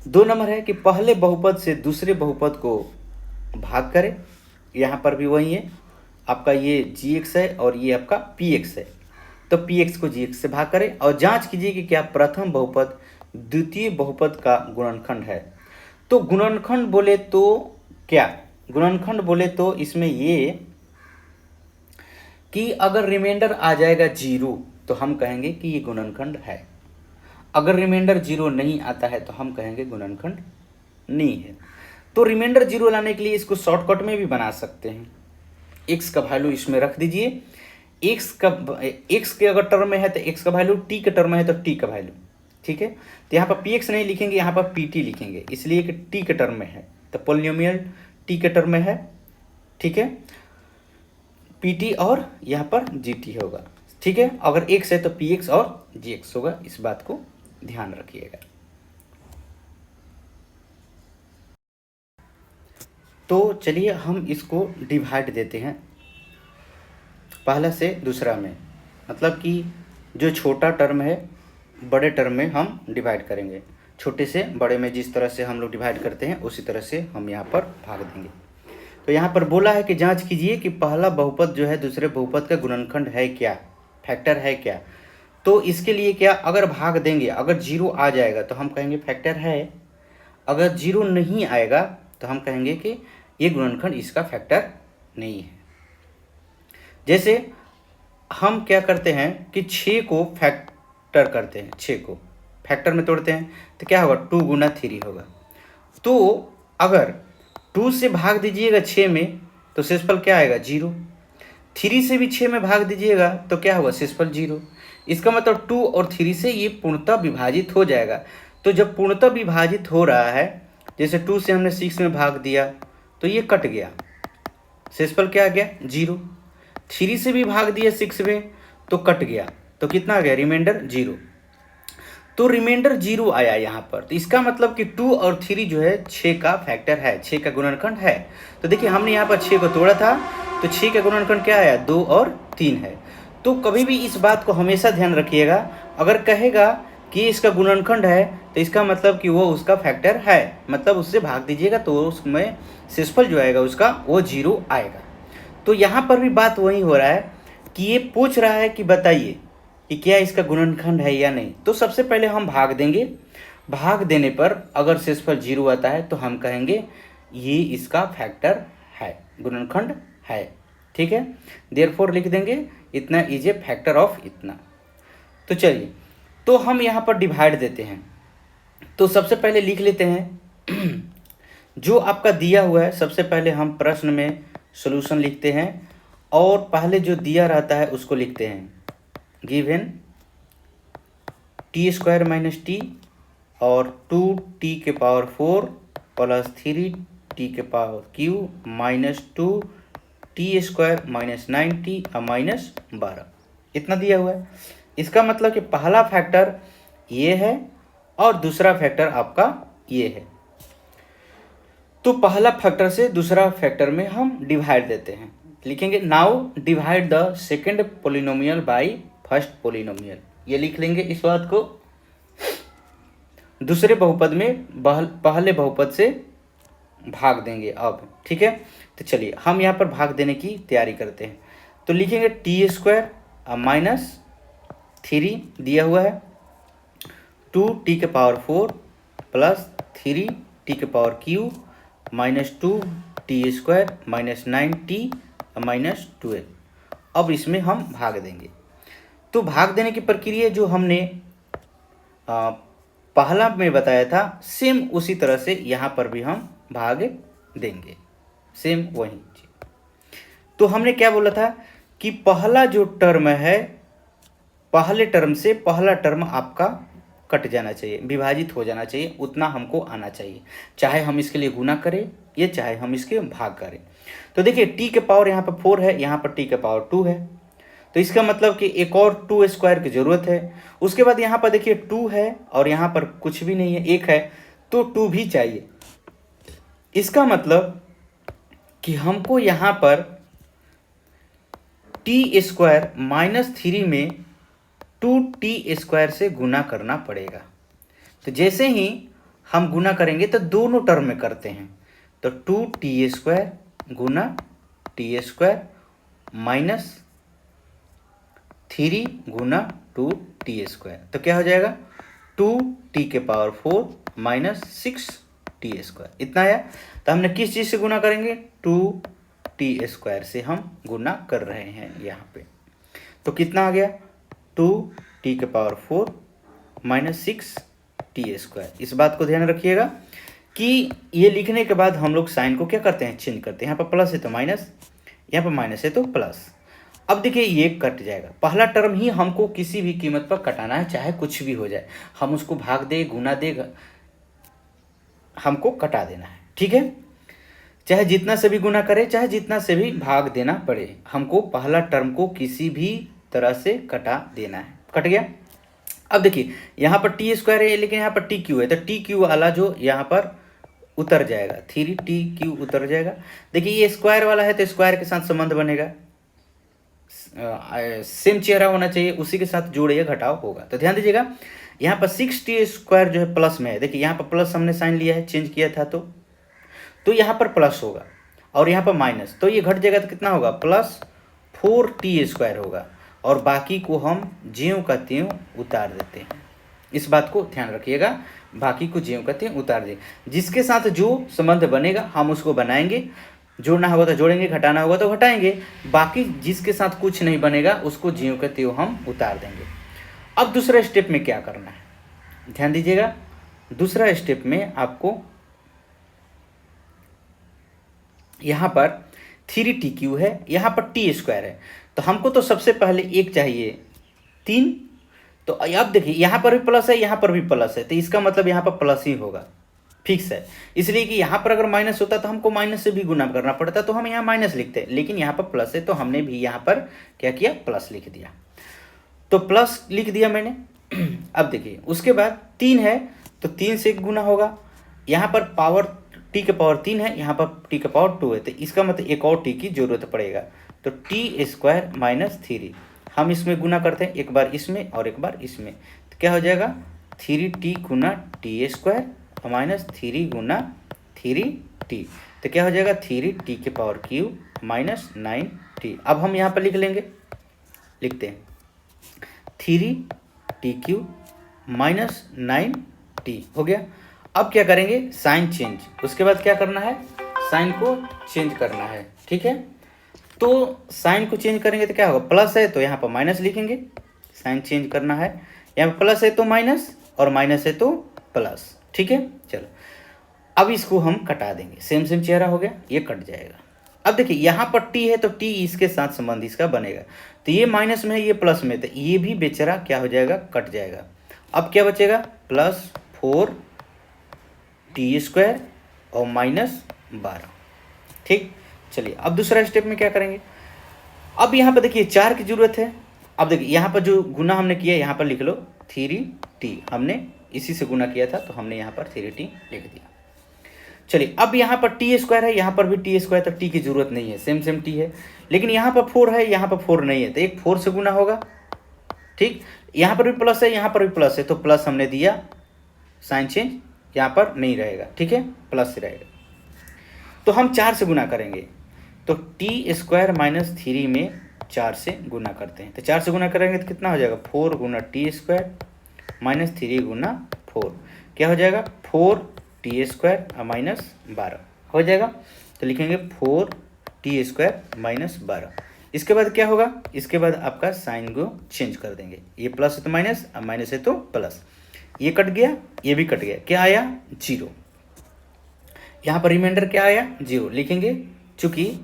2 नंबर है कि पहले बहुपद से दूसरे बहुपद को भाग करें। यहाँ पर भी वही है, आपका ये gx है और ये आपका px है, तो px को gx से भाग करें और जांच कीजिए कि क्या प्रथम बहुपद द्वितीय बहुपद का गुणनखंड है। तो गुणनखंड बोले तो क्या, गुणनखंड बोले तो इसमें ये कि अगर रिमाइंडर आ जाएगा 0 तो हम कहेंगे कि ये गुणनखंड है। अगर रिमाइंडर 0 नहीं आता है तो हम कहेंगे गुणनखंड नहीं है। तो रिमाइंडर 0 लाने के लिए इसको शॉर्टकट में भी बना सकते हैं। x का वैल्यू इसमें रख दीजिए, x के अगर टर्म में है तो x का वैल्यू, t के टर्म में है तो t का वैल्यू। ठीक है, तो यहाँ पर px नहीं लिखेंगे, यहाँ पर pt लिखेंगे, इसलिए कि t के टर्म में है तो पोलिनोमियल t के टर्म में है। ठीक है, pt और यहाँ पर gt होगा। ठीक है, अगर x है तो px और gx होगा, इस बात को ध्यान रखिएगा। तो चलिए हम इसको डिवाइड देते हैं पहला से दूसरा में, मतलब कि जो छोटा टर्म है बड़े टर्म में हम डिवाइड करेंगे, छोटे से बड़े में जिस तरह से हम लोग डिवाइड करते हैं उसी तरह से हम यहाँ पर भाग देंगे। तो यहाँ पर बोला है कि जांच कीजिए कि पहला बहुपद जो है दूसरे बहुपद का गुणनखंड है क्या, फैक्टर है क्या। तो इसके लिए क्या, अगर भाग देंगे, अगर 0 आ जाएगा तो हम कहेंगे फैक्टर है, अगर 0 नहीं आएगा तो हम कहेंगे कि ये गुणनखंड इसका फैक्टर नहीं है। जैसे हम क्या करते हैं कि 6 को फैक्टर करते हैं, 6 को फैक्टर में तोड़ते हैं तो क्या होगा, 2 गुना 3 होगा। तो अगर 2 से भाग दीजिएगा 6 में तो शेषफल क्या आएगा, 0। 3 से भी 6 में भाग दीजिएगा तो क्या होगा, शेषफल 0। इसका मतलब 2 और 3 से ये पूर्णतः विभाजित हो जाएगा। तो जब पूर्णतः विभाजित हो रहा है, जैसे 2 से हमने 6 में भाग दिया तो ये कट गया, शेषफल क्या आ गया, 0। 3 से भी भाग दिया 6 में तो कट गया, तो कितना आ गया, रिमाइंडर 0। तो रिमाइंडर 0 आया यहाँ पर, तो इसका मतलब कि 2 और 3 जो है 6 का फैक्टर है, 6 का गुणनखंड है। तो देखिए हमने यहाँ पर 6 को तोड़ा था तो 6 का गुणनखंड क्या आया, 2 और 3 है। तो कभी भी इस बात को हमेशा ध्यान रखिएगा, अगर कहेगा कि इसका गुणनखंड है तो इसका मतलब कि वो उसका फैक्टर है, मतलब उससे भाग दीजिएगा तो उसमें शेषफल जो आएगा उसका वो 0 आएगा। तो यहाँ पर भी बात वही हो रहा है कि ये पूछ रहा है कि बताइए कि क्या इसका गुणनखंड है या नहीं। तो सबसे पहले हम भाग देंगे, भाग देने पर अगर शेषफल 0 आता है तो हम कहेंगे ये इसका फैक्टर है, गुणनखंड है। ठीक है, देयरफॉर लिख देंगे इतना इज ए फैक्टर ऑफ इतना। तो चलिए, तो हम यहाँ पर डिवाइड देते हैं। तो सबसे पहले लिख लेते हैं जो आपका दिया हुआ है, सबसे पहले हम प्रश्न में सॉल्यूशन लिखते हैं और पहले जो दिया रहता है उसको लिखते हैं, गिवन t² माइनस टी और 2t के पावर 4 प्लस 3t के power q minus 2t² minus 9t और माइनस 12, इतना दिया हुआ है। इसका मतलब कि पहला फैक्टर ये है और दूसरा फैक्टर आपका ये है। तो पहला फैक्टर से दूसरा फैक्टर में हम डिवाइड देते हैं, लिखेंगे now divide the second polynomial by first polynomial, ये लिख लेंगे इस बात को। दूसरे बहुपद में पहले बहुपद से भाग देंगे अब। ठीक है, तो चलिए हम यहाँ पर भाग देने की तैयारी करते हैं। तो लिखेंगे t² माइनस 3 दिया हुआ है, 2t के पावर 4 प्लस 3t के power q minus 2t² minus 9t minus 12। अब इसमें हम भाग देंगे। तो भाग देने की प्रक्रिया जो हमने पहला में बताया था सेम उसी तरह से यहाँ पर भी हम भाग देंगे, सेम वही चीज। तो हमने क्या बोला था कि पहला जो टर्म है, पहले टर्म से पहला टर्म आपका कट जाना चाहिए, विभाजित हो जाना चाहिए, उतना हमको आना चाहिए। चाहे हम इसके लिए गुना करें ये चाहे हम इसके भाग करें। तो देखिए टी के पावर यहाँ पर 4 है, यहाँ पर टी के पावर 2 है, तो इसका मतलब कि एक और 2 स्क्वायर की जरूरत है। उसके बाद यहाँ पर देखिए 2 है और यहाँ पर कुछ भी नहीं है, 1 है, तो 2 भी चाहिए। इसका मतलब कि हमको यहाँ पर टी स्क्वायर माइनस 3 में 2t स्क्वायर से गुना करना पड़ेगा। तो जैसे ही हम गुना करेंगे तो दोनों टर्म में करते हैं, तो 2t स्क्वायर गुना टी स्क्वायर माइनस 3 गुना 2t स्क्वायर, तो क्या हो जाएगा 2t के पावर 4 माइनस 6t स्क्वायर, इतना आया। तो हमने किस चीज़ से गुना करेंगे, 2t स्क्वायर से हम गुना कर रहे हैं यहाँ पे। तो कितना आ गया 2t के पावर 4 माइनस 6t स्क्वायर। इस बात को ध्यान रखिएगा कि ये लिखने के बाद हम लोग साइन को क्या करते हैं, चेंज करते हैं। यहाँ पर प्लस है तो माइनस, यहाँ पर माइनस है तो प्लस। अब देखिए ये कट जाएगा, पहला टर्म ही हमको किसी भी कीमत पर कटाना है, चाहे कुछ भी हो जाए, हम उसको भाग दे गुना दे हमको कटा देना है, ठीक है। चाहे जितना से भी गुना करे, चाहे जितना से भी भाग देना पड़े, हमको पहला टर्म को किसी भी तरह से कटा देना है। कट गया। अब देखिए यहाँ पर टी स्क्वायर है लेकिन यहाँ पर टी क्यू है, तो टी क्यू वाला जो यहाँ पर उतर जाएगा, 3t उतर जाएगा। देखिए ये स्क्वायर वाला है तो स्क्वायर के साथ संबंध बनेगा, सेम चेहरा होना चाहिए, उसी के साथ जोड़ या घटाव होगा। तो ध्यान दीजिएगा यहाँ पर 6t स्क्वायर जो है प्लस में है, देखिए यहाँ पर प्लस हमने साइन लिया है, चेंज किया था तो यहाँ पर प्लस होगा और यहाँ पर माइनस, तो ये घट जाएगा तो कितना होगा प्लस 4t स्क्वायर होगा, और बाकी को हम ज्यों का त्यों उतार देते हैं। इस बात को ध्यान रखिएगा, बाकी को ज्यों का त्यों उतार दें, जिसके साथ जो संबंध बनेगा हम उसको बनाएंगे, जोड़ना होगा तो जोड़ेंगे, घटाना होगा तो घटाएंगे, बाकी जिसके साथ कुछ नहीं बनेगा उसको ज्यों का त्यों हम उतार देंगे। अब दूसरा स्टेप में क्या करना है, ध्यान दीजिएगा। दूसरा स्टेप में आपको यहाँ पर 3t³ है, यहाँ पर t स्क्वायर है, तो हमको तो सबसे पहले एक चाहिए 3। तो अब देखिए यहाँ पर भी प्लस है, यहाँ पर भी प्लस है, तो इसका मतलब यहाँ पर प्लस ही होगा, फिक्स है। इसलिए कि यहाँ पर अगर माइनस होता तो हमको माइनस से भी गुना करना पड़ता, तो हम यहाँ माइनस लिखते, लेकिन यहाँ पर प्लस है तो हमने भी यहाँ पर क्या किया, प्लस लिख दिया। तो प्लस लिख दिया मैंने। अब देखिए उसके बाद 3 है तो 3 से गुना होगा, यहाँ पर पावर t के पावर 3 है, यहाँ पर t के पावर 2 है, तो इसका मतलब एक और t की जरूरत पड़ेगा, तो t स्क्वायर माइनस 3। हम इसमें गुना करते हैं, एक बार इसमें और एक बार इसमें, तो क्या हो जाएगा 3t गुना टी स्क्वायर माइनस 3 गुना 3t, तो क्या हो जाएगा 3t के पावर क्यूब माइनस 9t। अब हम यहाँ पर लिख लेंगे, लिखते हैं 3t³ माइनस 9t हो गया। अब क्या करेंगे, साइन चेंज, उसके बाद क्या करना है, साइन को चेंज करना है, ठीक है। तो साइन को चेंज करेंगे तो क्या होगा, प्लस है तो यहाँ पर माइनस लिखेंगे, साइन चेंज करना है, यहाँ पर प्लस है तो माइनस और माइनस है तो प्लस, ठीक है। चलो अब इसको हम कटा देंगे, सेम सेम चेहरा हो गया, ये कट जाएगा। अब देखिए यहाँ पर t है तो t इसके साथ संबंध इसका बनेगा, तो ये माइनस में है ये प्लस में, तो ये भी बेचारा क्या हो जाएगा, कट जाएगा। अब क्या बचेगा, प्लस 4t स्क्वायर और माइनस 12, ठीक। चलिए अब दूसरा स्टेप में क्या करेंगे, अब यहाँ पर देखिए 4 की जरूरत है। अब देखिए यहाँ पर जो गुना हमने किया यहाँ पर लिख लो 3t, हमने इसी से गुना किया था तो हमने यहाँ पर 3t लिख दिया। चलिए अब यहाँ पर t स्क्वायर है, यहाँ पर भी t स्क्वायर, तो t की जरूरत नहीं है, सेम सेम t है, लेकिन यहाँ पर 4 है, यहाँ पर 4 नहीं है, तो एक 4 से गुना होगा, ठीक। यहाँ पर भी प्लस है, यहाँ पर भी प्लस है, तो प्लस हमने दिया, साइन चेंज यहाँ पर नहीं रहेगा, ठीक है, प्लस से रहेगा। तो हम 4 से गुना करेंगे, तो टी स्क्वायर माइनस 3 में 4 से गुना करते हैं, तो 4 से गुना करेंगे तो कितना हो जाएगा, 4 गुना टी स्क्वायर माइनस 3 गुना 4, क्या हो जाएगा 4t स्क्वायर माइनस 12 हो जाएगा। तो लिखेंगे 4t स्क्वायर माइनस 12। इसके बाद क्या होगा, इसके बाद आपका साइन को चेंज कर देंगे, ये प्लस है तो माइनस, अब माइनस है तो प्लस, ये कट गया, ये भी कट गया, क्या आया 0। यहाँ पर रिमाइंडर क्या आया 0 लिखेंगे, चूंकि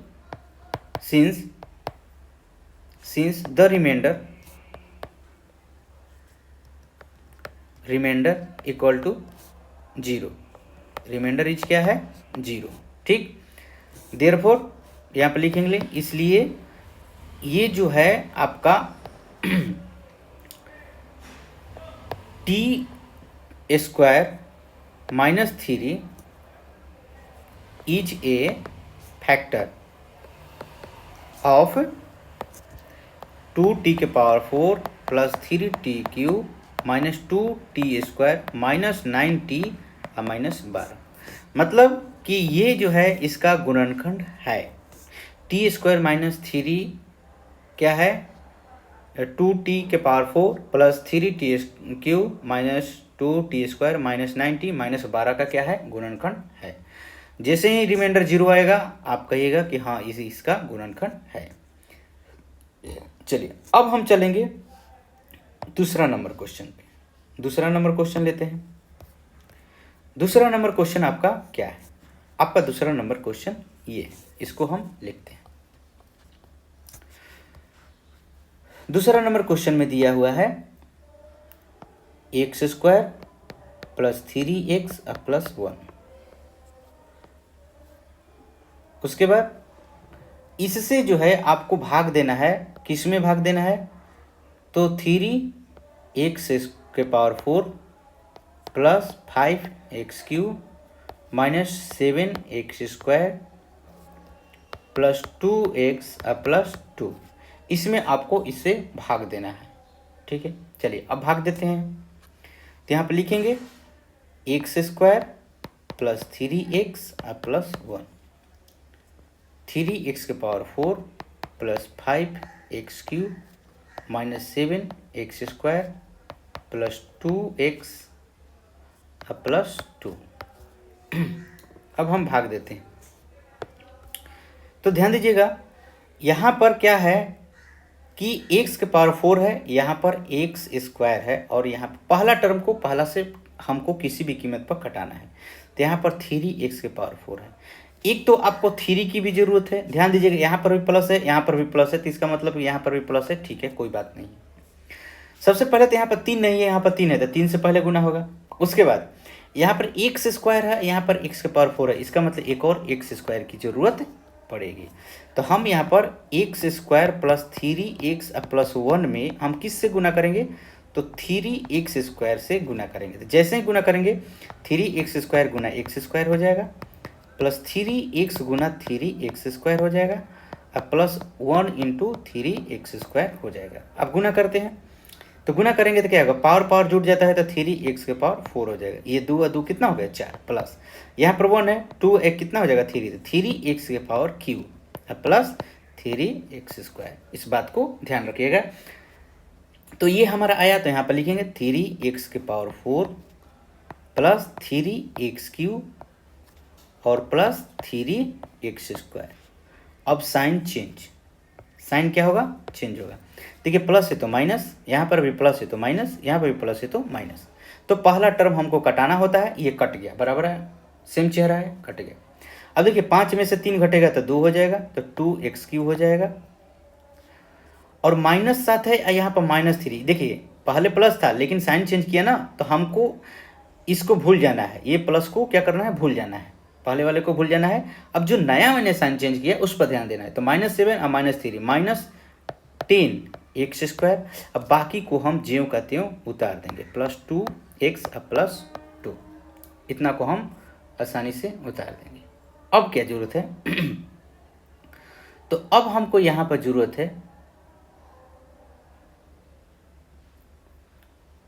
since the remainder equal to 0, remainder is क्या है 0, ठीक। देयरफॉर यहाँ पर लिखेंगे, इसलिए ये जो है आपका T square minus 3 is a factor of 2t के power 4 plus 3t³ minus 2t square minus 9t minus 12। मतलब कि ये जो है इसका गुणनखंड है। टी स्क्वायर माइनस 3 क्या है, 2t के power 4 plus 3t³ minus 2t square minus 9t minus 12 का क्या है, गुणनखंड है। जैसे ही रिमाइंडर 0 आएगा आप कहिएगा कि हाँ इसका गुणनखंड है। चलिए अब हम चलेंगे दूसरा नंबर क्वेश्चन पे। दूसरा नंबर क्वेश्चन लेते हैं। दूसरा नंबर क्वेश्चन आपका क्या है? आपका दूसरा नंबर क्वेश्चन ये है, इसको हम लिखते हैं। दूसरा नंबर क्वेश्चन में दिया हुआ है x square plus 3x plus 1। उसके बाद इससे जो है आपको भाग देना है, किस में भाग देना है, तो 3x के power 4 plus 5x³ minus 7x square plus 2x plus 2, इसमें आपको इससे भाग देना है। ठीक है, चलिए अब भाग देते हैं। तो यहाँ पर लिखेंगे x square plus 3x plus 1, 3x के power 4 plus 5x³ minus 7x square plus 2x plus 2। अब हम भाग देते हैं। तो ध्यान दीजिएगा यहाँ पर क्या है कि x के पावर 4 है, यहाँ पर x स्क्वायर है, और यहाँ पर पहला टर्म को पहला से हमको किसी भी कीमत पर घटाना है। तो यहाँ पर 3x के पावर 4 है। एक तो आपको 3 की भी ज़रूरत है। ध्यान दीजिएगा यहाँ पर भी प्लस है, यहाँ पर भी प्लस है, तो इसका मतलब यहाँ पर भी प्लस है। ठीक है, कोई बात नहीं। सबसे पहले तो यहाँ पर 3 नहीं है, यहाँ पर 3 है, तो 3 से पहले गुना होगा। उसके बाद यहाँ पर एक्स स्क्वायर है, यहाँ पर x के पावर 4 है, इसका मतलब एक और एक्स स्क्वायर की ज़रूरत पड़ेगी। तो हम यहाँ पर x square plus 3x plus 1 में हम किस से गुना करेंगे, तो 3x स्क्वायर से गुना करेंगे। तो जैसे ही गुना करेंगे 3x स्क्वायर गुना x स्क्वायर हो जाएगा, प्लस 3x गुना 3x स्क्वायर हो जाएगा, अब प्लस 1 इंटू 3x स्क्वायर हो जाएगा। अब गुना करते हैं, तो गुना करेंगे तो क्या होगा, पावर पावर जुड़ जाता है, तो 3x के पावर 4 हो जाएगा। ये 2 और 2 कितना हो गया, 4, प्लस यहाँ पर 1 है, 2 एक कितना हो जाएगा, 3, 3x के power Q plus 3x square. इस बात को ध्यान रखिएगा। तो ये हमारा आया, तो यहाँ पर लिखेंगे 3x के पावर 4 प्लस 3x³ और प्लस 3x स्क्वायर। अब साइन चेंज, साइन क्या होगा, चेंज होगा। देखिए प्लस है तो माइनस, यहाँ पर भी प्लस है तो माइनस, यहाँ पर भी प्लस है तो माइनस। तो पहला टर्म हमको कटाना होता है, ये कट गया, बराबर है, सेम चेहरा है, कट गया। अब देखिए 5 में से 3 घटेगा तो 2 हो जाएगा, तो 2x³ हो जाएगा, और माइनस 7 है, यहाँ पर माइनस 3। देखिए पहले प्लस था लेकिन साइन चेंज किया ना, तो हमको इसको भूल जाना है, ये प्लस को क्या करना है, भूल जाना है, पहले वाले को भूल जाना है। अब जो नया मैंने साइन चेंज किया उस पर ध्यान देना है। तो -7 और -3 माइनस 10 एक्स स्क्वायर। अब बाकी को हम ज्यों का त्यों उतार देंगे, प्लस 2x प्लस 2, इतना को हम आसानी से उतार देंगे। अब क्या जरूरत है तो अब हमको यहाँ पर जरूरत है,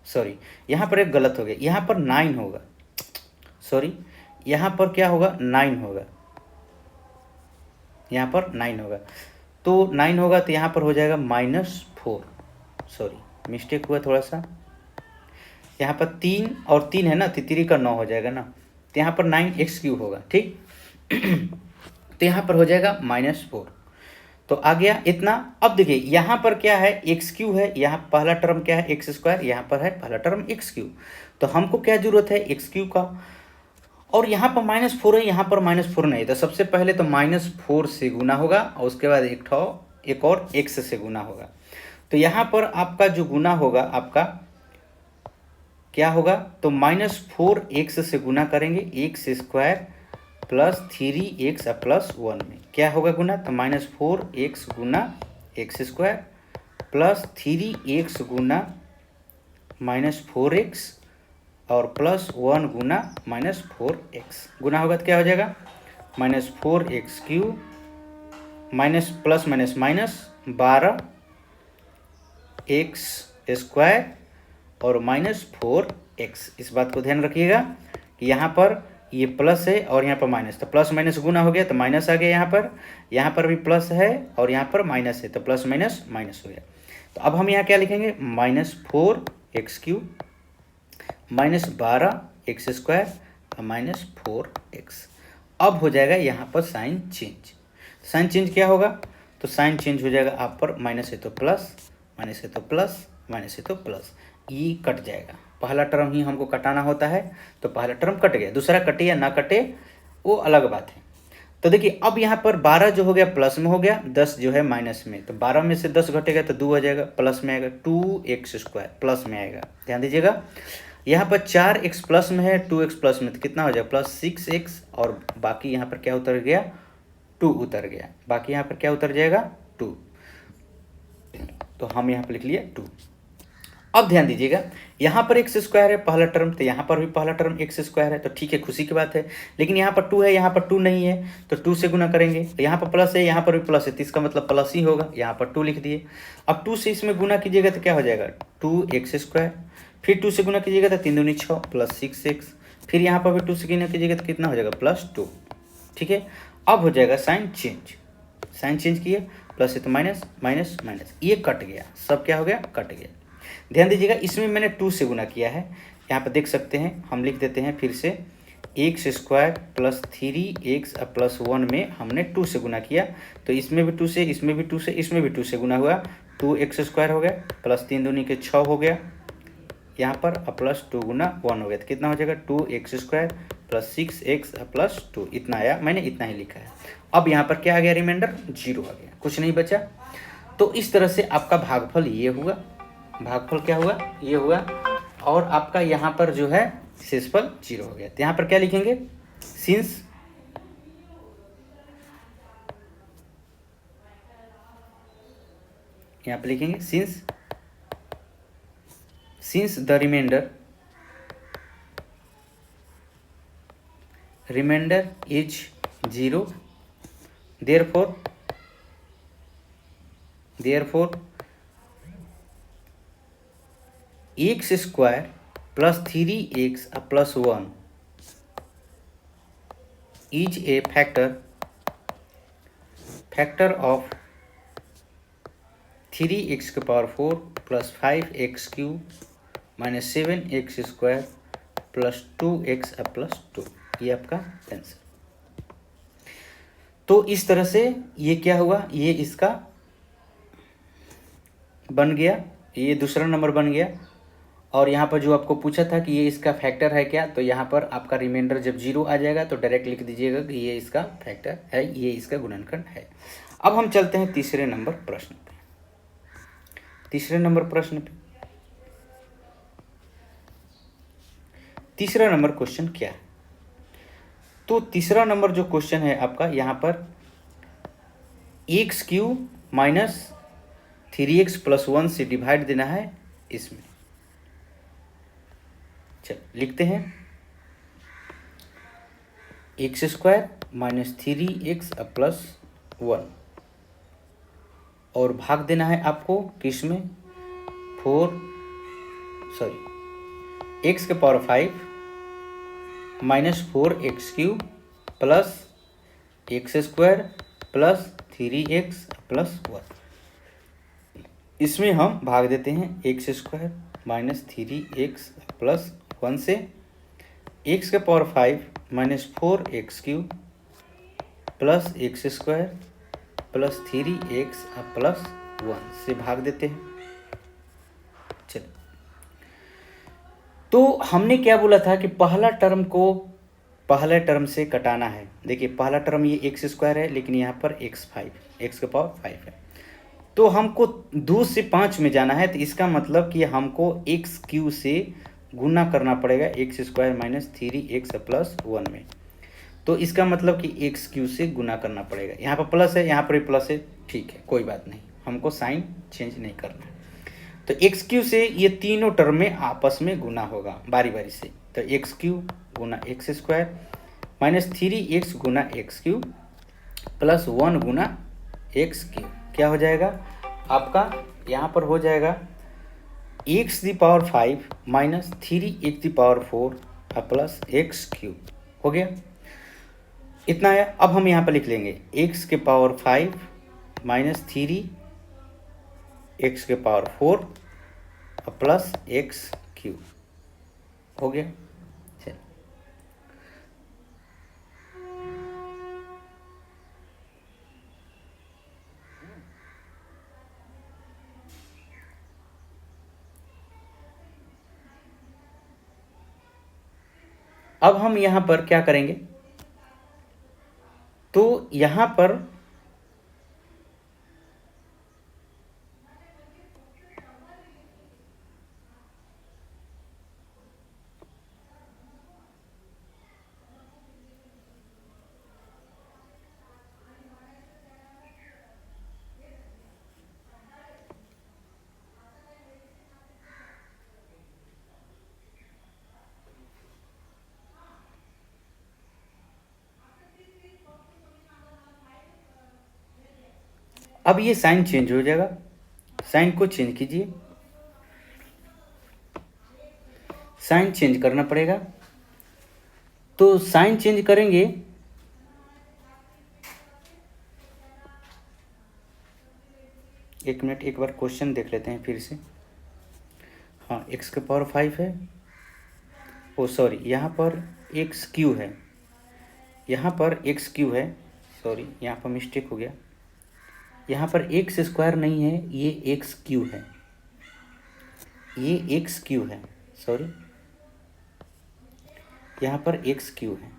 सॉरी यहाँ पर एक गलत हो गया, यहाँ पर 9 होगा, सॉरी यहाँ पर क्या होगा, 9 होगा, यहाँ पर 9 होगा। तो 9 होगा तो यहाँ पर हो जाएगा -4, सॉरी मिस्टेक हुआ थोड़ा सा, यहाँ पर 3 और 3 है ना, तो 3 का 9 हो जाएगा ना, तो यहाँ पर 9x³ होगा, ठीक तो यहाँ पर हो जाएगा -4। तो आ गया इतना। अब देखिए यहाँ पर क्या है, x³ है, यहाँ पहला टर्म क्या है, x स्क्वायर, यहाँ पर है पहला टर्म x³। तो हमको क्या जरूरत है, x³ का, और यहाँ पर -4 है, यहाँ पर -4 नहीं, तो सबसे पहले तो -4 से गुना होगा, और उसके बाद एक और x से गुना होगा। तो यहाँ पर आपका जो गुना होगा आपका क्या होगा, तो -4 x से गुना करेंगे, x square plus 3x plus 1 में क्या होगा गुना, तो -4x गुना एक्स स्क्वायर प्लस 3x गुना -4x और प्लस 1 गुना -4x गुना होगा तो क्या हो जाएगा, -4x³ minus plus minus minus 12x² और -4x। इस बात को ध्यान रखिएगा कि यहाँ पर ये प्लस है और यहाँ पर माइनस, तो प्लस माइनस गुना हो गया तो माइनस आ गया यहाँ पर भी प्लस है और यहाँ पर माइनस है तो प्लस माइनस माइनस हो गया। तो अब हम यहाँ क्या लिखेंगे, -4x³ -12x² और -4x। अब हो जाएगा यहाँ पर साइन चेंज। साइन चेंज क्या होगा, तो साइन चेंज हो जाएगा आप पर माइनस है तो प्लस, माइनस है तो प्लस, माइनस है तो प्लस, ये कट जाएगा। पहला टर्म ही हमको कटाना होता है तो पहला टर्म कट गया, दूसरा कटे या ना कटे वो अलग बात है। तो देखिए अब यहाँ पर 12 जो हो गया प्लस में हो गया, 10 जो है माइनस में, तो 12 में से 10 घटेगा तो 2 आ जाएगा, प्लस में आएगा 2x² प्लस में आएगा। ध्यान दीजिएगा यहाँ पर 4x प्लस में है, 2x प्लस में, तो कितना हो जाएगा प्लस 6x और बाकी यहाँ पर क्या उतर गया, 2 उतर गया, बाकी यहाँ पर क्या उतर जाएगा 2, तो हम यहाँ पर लिख लिए 2। अब ध्यान दीजिएगा यहाँ पर x² है पहला टर्म, तो यहाँ पर भी पहला टर्म x² है, तो ठीक है खुशी की बात है। लेकिन यहाँ पर 2 है, यहाँ पर 2 नहीं है, तो 2 से गुना करेंगे, तो यहाँ पर प्लस है, यहाँ पर भी प्लस है, तो इसका मतलब प्लस ही होगा। यहाँ पर 2 लिख दिए। अब 2 से इसमें गुना कीजिएगा तो क्या हो जाएगा 2x², फिर 2 से गुना कीजिएगा तो 3 दूनी 6 प्लस 6x, फिर यहाँ पर भी 2 से गुना कीजिएगा तो कितना हो जाएगा +2। ठीक है, अब हो जाएगा साइन चेंज। साइन चेंज किए, प्लस है तो माइनस, माइनस माइनस, ये कट गया, सब क्या हो गया कट गया। ध्यान दीजिएगा इसमें मैंने 2 से गुना किया है, यहाँ पर देख सकते हैं, हम लिख देते हैं फिर से x² प्लस 3x प्लस 1 में हमने 2 से गुना किया, तो इसमें भी 2 से, इसमें भी 2 से, इसमें भी 2 से गुना हुआ, 2x² हो गया प्लस 3 दूनी के 6 हो गया, यहाँ पर प्लस 2 गुना 1 हो गया, तो कितना हो जाएगा 2x² प्लस 6x प्लस 2, इतना आया, मैंने इतना ही लिखा है। अब यहाँ पर क्या आ गया, रिमाइंडर 0 आ गया, कुछ नहीं बचा। तो इस तरह से आपका भागफल ये हुआ, भागफल क्या हुआ ये हुआ, और आपका यहाँ पर जो है शेषफल 0 हो गया। तो यहाँ पर क्या लिखेंगे, सिंस यहाँ पर लिखेंगे since the remainder is 0 therefore x² plus 3x plus 1 is a factor of 3x⁴ plus 5x³ minus 7x² plus 2x plus 2, ये आपका आंसर। तो इस तरह से ये क्या हुआ, ये इसका बन गया, ये दूसरा नंबर बन गया। और यहाँ पर जो आपको पूछा था कि ये इसका फैक्टर है क्या, तो यहाँ पर आपका रिमाइंडर जब 0 आ जाएगा तो डायरेक्ट लिख दीजिएगा कि ये इसका फैक्टर है, ये इसका गुणनखंड है। अब हम चलते हैं तीसरे नंबर प्रश्न पे। तीसरा नंबर क्वेश्चन क्या है, तो तीसरा नंबर जो क्वेश्चन है आपका, यहाँ पर x³ माइनस 3x प्लस 1 से डिवाइड देना है इसमें। चल लिखते हैं x² माइनस 3x प्लस 1 और भाग देना है आपको किसमें, x⁵ minus 4x³ plus x² plus 3x plus 1। इसमें हम भाग देते हैं x² माइनस 3x प्लस 1 से, x⁵ minus 4x³ plus x² plus 3x plus 1 से भाग देते हैं। चलिए, तो हमने क्या बोला था कि पहला टर्म को पहले टर्म से कटाना है। देखिए पहला टर्म ये x² है, लेकिन यहाँ पर x⁵ है, तो हमको 2 से 5 में जाना है, तो इसका मतलब कि हमको x³ से गुना करना पड़ेगा x² माइनस 3x प्लस 1 में। तो इसका मतलब कि एक्स क्यू से गुना करना पड़ेगा। यहाँ पर प्लस है, यहाँ पर भी प्लस है, ठीक है कोई बात नहीं, हमको साइन चेंज नहीं करना है। तो एक्स क्यू से ये तीनों टर्म में आपस में गुना होगा बारी बारी से। तो एक्स क्यू गुना एक्स स्क्वायर माइनस 3x गुना एक्स क्यू प्लस 1 गुना एक्स क्यू क्या हो जाएगा आपका, यहाँ पर हो जाएगा x⁵ minus 3x⁴ plus x Q हो गया, इतना है। अब हम यहाँ पर लिख लेंगे x⁵ minus 3x⁴ plus x Q हो गया। चल अब हम यहाँ पर क्या करेंगे, तो यहाँ पर अब ये साइन चेंज हो जाएगा, साइन को चेंज कीजिए, साइन चेंज करना पड़ेगा। तो साइन चेंज करेंगे, एक मिनट एक बार क्वेश्चन देख लेते हैं फिर से। हाँ x⁵ है, ओ सॉरी यहाँ पर एक्स क्यू है, यहाँ पर एक्स क्यू है, सॉरी यहाँ पर मिस्टेक हो गया, यहाँ पर एक्स स्क्वायर नहीं है, ये एक्स क्यू है, ये एक्स क्यू है, सॉरी यहाँ पर एक्स क्यू है।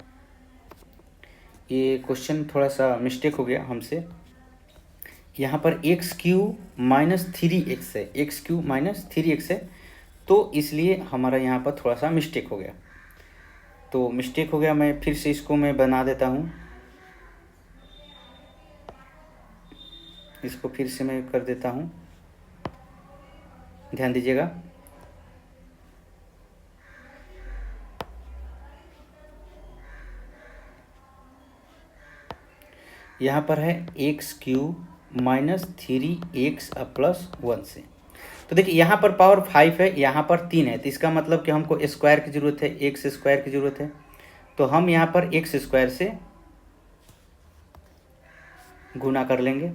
ये क्वेश्चन थोड़ा सा मिस्टेक हो गया हमसे, यहाँ पर एक्स क्यू माइनस 3x है, एक्स क्यू माइनस 3x है, तो इसलिए हमारा यहाँ पर थोड़ा सा मिस्टेक हो गया। तो मिस्टेक हो गया, मैं फिर से इसको मैं बना देता हूँ, इसको फिर से मैं कर देता हूँ, ध्यान दीजिएगा। यहाँ पर है x cube minus 3x plus 1 से। तो देखिए यहाँ पर पावर 5 है, यहाँ पर 3 है, तो इसका मतलब कि हमको स्क्वायर की ज़रूरत है, एक्स स्क्वायर की ज़रूरत है। तो हम यहाँ पर एक्स स्क्वायर से गुना कर लेंगे,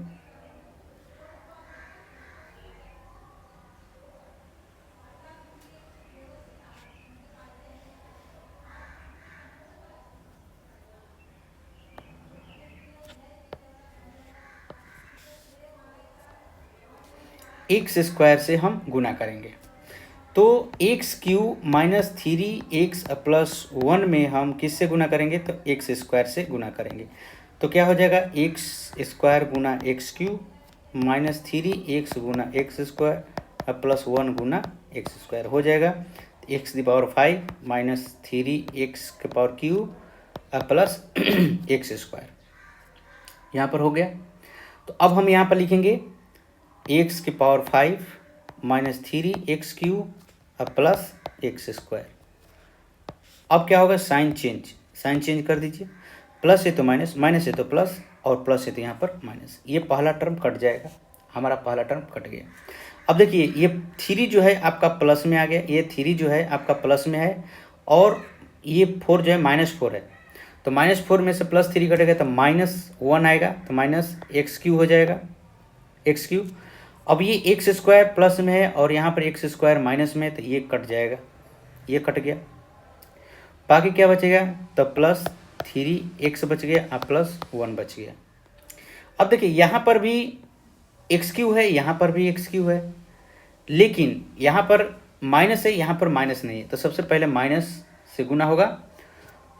एक्स स्क्वायर से हम गुना करेंगे। तो x cube minus 3x plus 1 में हम किससे गुना करेंगे, तो एक्स स्क्वायर से गुना करेंगे। तो क्या हो जाएगा एक्स स्क्वायर गुना एक्स क्यू माइनस 3x गुना एक्स स्क्वायर प्लस 1 गुना एक्स स्क्वायर हो जाएगा। x⁵ minus 3x⁴ plus x square यहाँ पर हो गया। तो अब हम यहाँ पर लिखेंगे x⁵ minus 3x³ plus x square. अब क्या होगा, साइन चेंज कर दीजिए, प्लस है तो माइनस, माइनस है तो प्लस, और प्लस है तो यहाँ पर माइनस, ये पहला टर्म कट जाएगा, हमारा पहला टर्म कट गया। अब देखिए ये 3 जो है आपका प्लस में आ गया, ये 3 जो है आपका प्लस में है, और ये 4 जो है -4 है, तो -4 में से +3 कटेगा तो -1 आएगा, तो माइनस एक्स क्यू हो जाएगा, एक्स क्यू। अब ये एक्स स्क्वायर प्लस में है और यहाँ पर एक्स स्क्वायर माइनस में है, तो ये कट जाएगा, ये कट गया, बाकी क्या बचेगा, तो +3x बच गया, प्लस 1 बच गया। अब देखिए यहाँ पर भी एक्स क्यू है, यहाँ पर भी एक्स क्यू है, लेकिन यहाँ पर माइनस है, यहाँ पर माइनस नहीं है, तो सबसे पहले माइनस से गुना होगा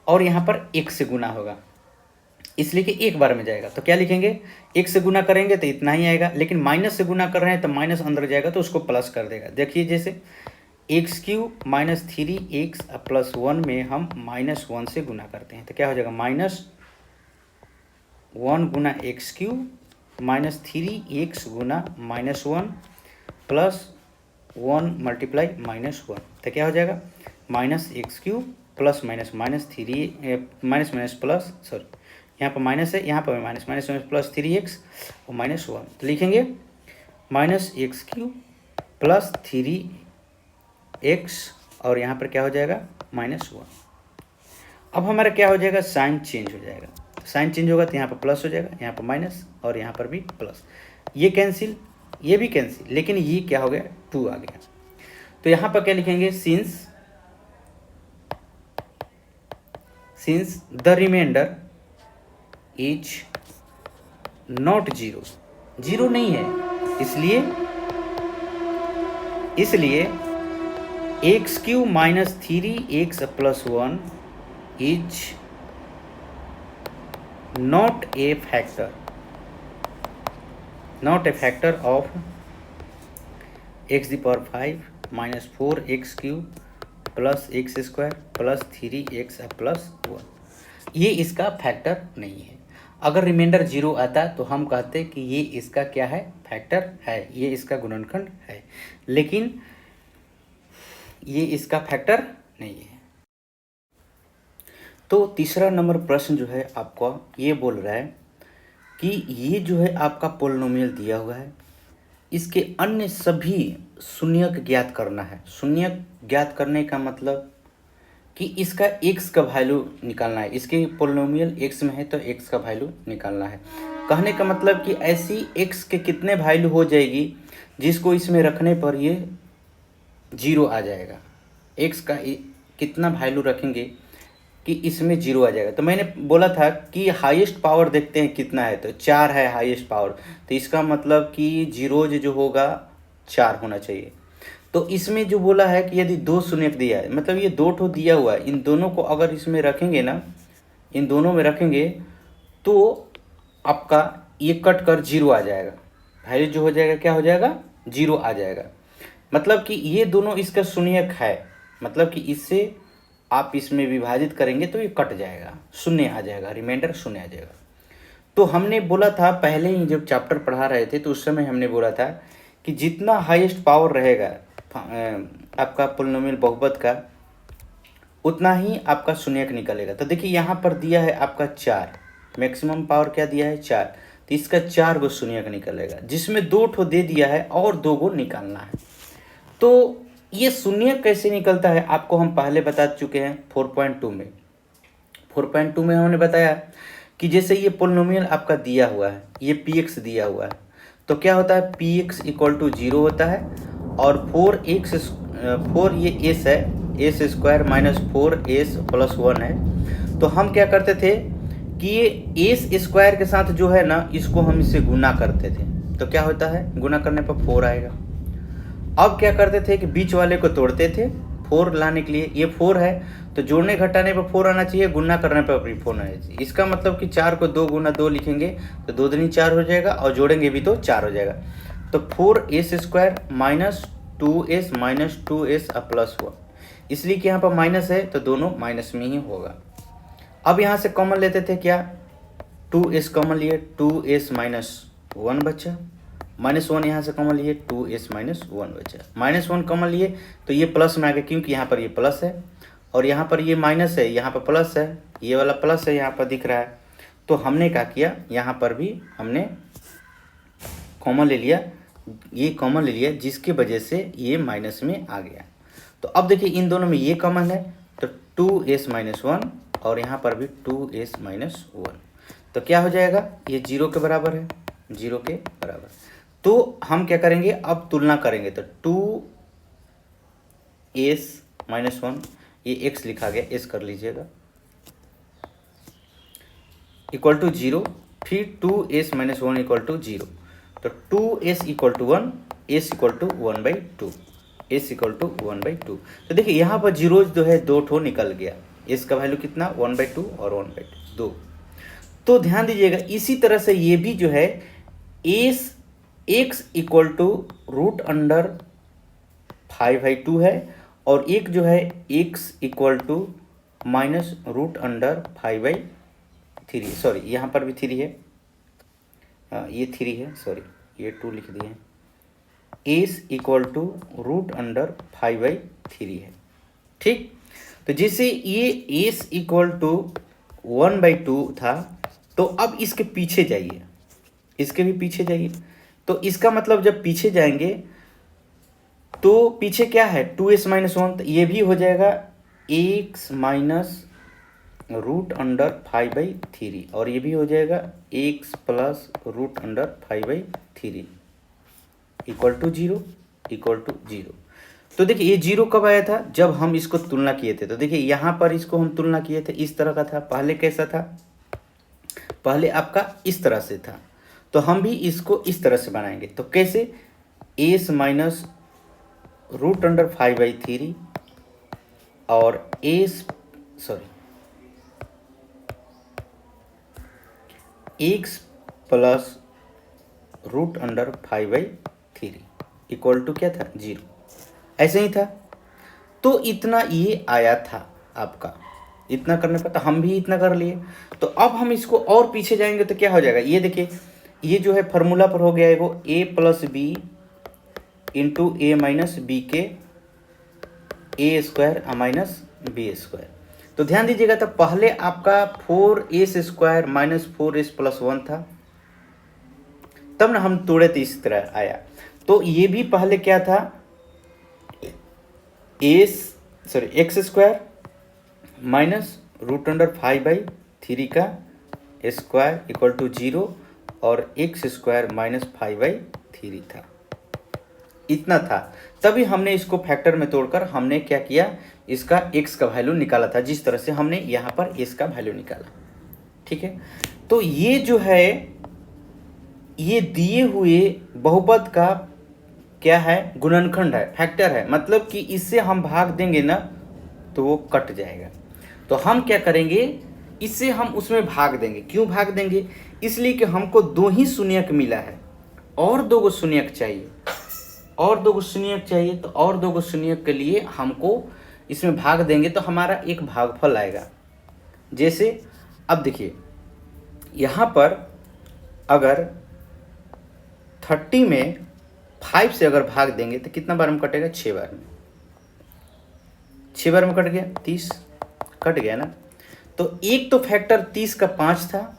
और यहाँ पर एक से गुना होगा, इसलिए कि एक बार में जाएगा। तो क्या लिखेंगे, एक से गुना करेंगे तो इतना ही आएगा, लेकिन माइनस से गुना कर रहे हैं तो माइनस अंदर जाएगा तो उसको प्लस कर देगा। देखिए जैसे x cube minus 3x plus 1 में हम -1 से गुना करते हैं तो क्या हो जाएगा -1 गुना एक्स क्यूब माइनस 3x गुना -1 प्लस 1 मल्टीप्लाई -1 तो क्या हो जाएगा -x cube plus minus minus minus plus sorry यहाँ पर माइनस है, यहाँ पर माइनस माइनस प्लस 3x और -1 तो लिखेंगे -x क्यूब प्लस 3x और यहाँ पर क्या हो जाएगा -1। अब हमारा क्या हो जाएगा साइन चेंज हो जाएगा, साइन चेंज होगा तो यहाँ पर प्लस हो जाएगा, यहाँ पर माइनस और यहाँ पर भी प्लस, ये कैंसिल ये भी कैंसिल, लेकिन ये क्या हो गया 2 आ गया। तो यहाँ पर क्या लिखेंगे since the remainder is not zero, zero नहीं है, इसलिए x cube minus 3x plus 1 is not a factor of x the power 5 minus 4x cube plus x square plus 3x plus 1, ये इसका फैक्टर नहीं है। अगर रिमाइंडर 0 आता तो हम कहते कि ये इसका क्या है फैक्टर है, ये इसका गुणनखंड है, लेकिन ये इसका फैक्टर नहीं है। तो तीसरा नंबर प्रश्न जो है आपका ये बोल रहा है कि ये जो है आपका पोलिनोमियल दिया हुआ है, इसके अन्य सभी शून्यक ज्ञात करना है। शून्यक ज्ञात करने का मतलब कि इसका x का वैल्यू निकालना है, इसके पोलिनोमियल x में है तो x का वैल्यू निकालना है। कहने का मतलब कि ऐसी x के कितने वैल्यू हो जाएगी जिसको इसमें रखने पर ये 0 आ जाएगा, x का कितना वैल्यू रखेंगे कि इसमें 0 आ जाएगा। तो मैंने बोला था कि हाईएस्ट पावर देखते हैं कितना है, तो 4 है हाईएस्ट पावर, तो इसका मतलब कि जीरोज जो होगा 4 होना चाहिए। तो इसमें जो बोला है कि यदि 2 शून्यक दिया है, मतलब ये 2 ठो दिया हुआ है, इन दोनों को अगर इसमें रखेंगे ना, इन दोनों में रखेंगे तो आपका ये कट कर 0 आ जाएगा, वैल्यू जो हो जाएगा क्या हो जाएगा 0 आ जाएगा। मतलब कि ये दोनों इसका शून्यक है, मतलब कि इससे आप इसमें विभाजित करेंगे तो ये कट जाएगा, शून्य आ जाएगा, रिमाइंडर शून्य आ जाएगा। तो हमने बोला था पहले ही जब चैप्टर पढ़ा रहे थे तो उस समय हमने बोला था कि जितना हाईएस्ट पावर रहेगा आपका पोलिनोमियल बहुपद का, उतना ही आपका शून्यक निकलेगा। तो देखिए यहाँ पर दिया है आपका 4, मैक्सिमम पावर क्या दिया है 4, तो इसका 4 गो शून्यक निकलेगा, जिसमें 2 ठो दे दिया है और 2 गो निकालना है। तो ये शून्यक कैसे निकलता है आपको हम पहले बता चुके हैं 4.2 में। 4.2 में हमने बताया कि जैसे ये पोलिनोमियल आपका दिया हुआ है, ये px दिया हुआ है, तो क्या होता है px इक्वल टू 0 होता है, और 4 ये s है, s square minus 4s plus 1 है। तो हम क्या करते थे कि ये s स्क्वायर के साथ जो है ना, इसको हम इससे गुना करते थे, तो क्या होता है गुना करने पर 4 आएगा। अब क्या करते थे कि बीच वाले को तोड़ते थे 4 लाने के लिए, ये 4 है तो जोड़ने घटाने पर 4 आना चाहिए, गुना करने पर भी 4 आना चाहिए। इसका मतलब कि 4 को 2 गुना 2 लिखेंगे तो 2 दूनी 4 हो जाएगा, और जोड़ेंगे भी तो 4 हो जाएगा। तो 4s square minus 2s minus 2s plus 1, इसलिए कि यहाँ पर माइनस है तो दोनों माइनस में ही होगा। अब यहाँ से कॉमन लेते थे, क्या 2s कॉमन लिए, 2s माइनस 1 बचा, -1 यहाँ से कॉमन लिए 2s माइनस 1 बचा, -1 कॉमन लिए तो ये प्लस में आ गया, क्योंकि यहाँ पर ये प्लस है और यहाँ पर ये माइनस है, यहाँ पर प्लस है, ये वाला प्लस है यहाँ पर दिख रहा है। तो हमने क्या किया, यहाँ पर भी हमने कॉमन ले लिया, ये कॉमन ले लिया, जिसकी वजह से ये माइनस में आ गया। तो अब देखिए इन दोनों में ये कॉमन है तो 2s माइनस 1 और यहाँ पर भी 2s माइनस 1, तो क्या हो जाएगा ये 0 के बराबर है, 0 के बराबर। तो हम क्या करेंगे, अब तुलना करेंगे, तो 2s माइनस 1, ये x लिखा गया, s कर लीजिएगा, इक्वल टू 0, फिर 2s माइनस 1 इक्वल टू 0, तो 2s equal to 1, s equal to 1/2, s equal to 1/2। तो देखिए यहाँ पर जीरोज जो है 2 ठो निकल गया, s का वैल्यू कितना 1/2 और 1/2। तो ध्यान दीजिएगा, इसी तरह से ये भी जो है x इक्वल टू √5/2 है, और एक जो है x equal to minus root under 5/3, sorry यहाँ पर भी 3 है, ये 3 है, सॉरी ये 2 लिख दिए, s equal to root under 5/3 है। ठीक, तो जैसे ये एस इक्वल टू 1/2 था, तो अब इसके पीछे जाइए, इसके भी पीछे जाइए। तो इसका मतलब जब पीछे जाएंगे तो पीछे क्या है 2s माइनस 1, तो ये भी हो जाएगा x माइनस रूट अंडर 5/3 और ये भी हो जाएगा x plus root under 5/3 equal to 0। तो देखिए ये 0 कब आया था, जब हम इसको तुलना किए थे। तो देखिए यहाँ पर इसको हम तुलना किए थे, इस तरह का था। पहले कैसा था, पहले आपका इस तरह से था, तो हम भी इसको इस तरह से बनाएंगे। तो कैसे, एस माइनस रूट अंडर 5/3 और x plus root under 5/3 equal to क्या था 0, ऐसे ही था। तो इतना ये आया था आपका, इतना करने पर तो हम भी इतना कर लिए। तो अब हम इसको और पीछे जाएंगे तो क्या हो जाएगा, ये देखिए ये जो है फॉर्मूला पर हो गया है वो a plus b into a minus b के a square minus b square. तो ध्यान दीजिएगा, तो पहले आपका 4s square minus 4s plus 1 था, तब ना हम तोड़े तो इस तरह आया। तो ये भी पहले क्या था, x square minus root under 5/3 का स्क्वायर इक्वल टू 0 और एक्स स्क्वायर माइनस 5/3 था, इतना था। तभी हमने इसको फैक्टर में तोड़कर हमने क्या किया, इसका x का वैल्यू निकाला था, जिस तरह से हमने यहाँ पर s का वैल्यू निकाला। ठीक है, तो ये जो है ये दिए हुए बहुपद का क्या है, गुणनखंड है, फैक्टर है। मतलब कि इससे हम भाग देंगे ना तो वो कट जाएगा। तो हम क्या करेंगे, इससे हम उसमें भाग देंगे। क्यों भाग देंगे, इसलिए कि हमको 2 ही शून्यक मिला है और 2 गो शून्यक चाहिए, और 2 गो शून्यक चाहिए। तो और 2 गो शून्यक के लिए हमको इसमें भाग देंगे तो हमारा एक भागफल आएगा। जैसे अब देखिए यहाँ पर अगर 30 में 5 से अगर भाग देंगे तो कितना बार में कटेगा, 6 बार में। 6 बार में कट गया, 30 कट गया ना। तो एक तो फैक्टर 30 का 5 था,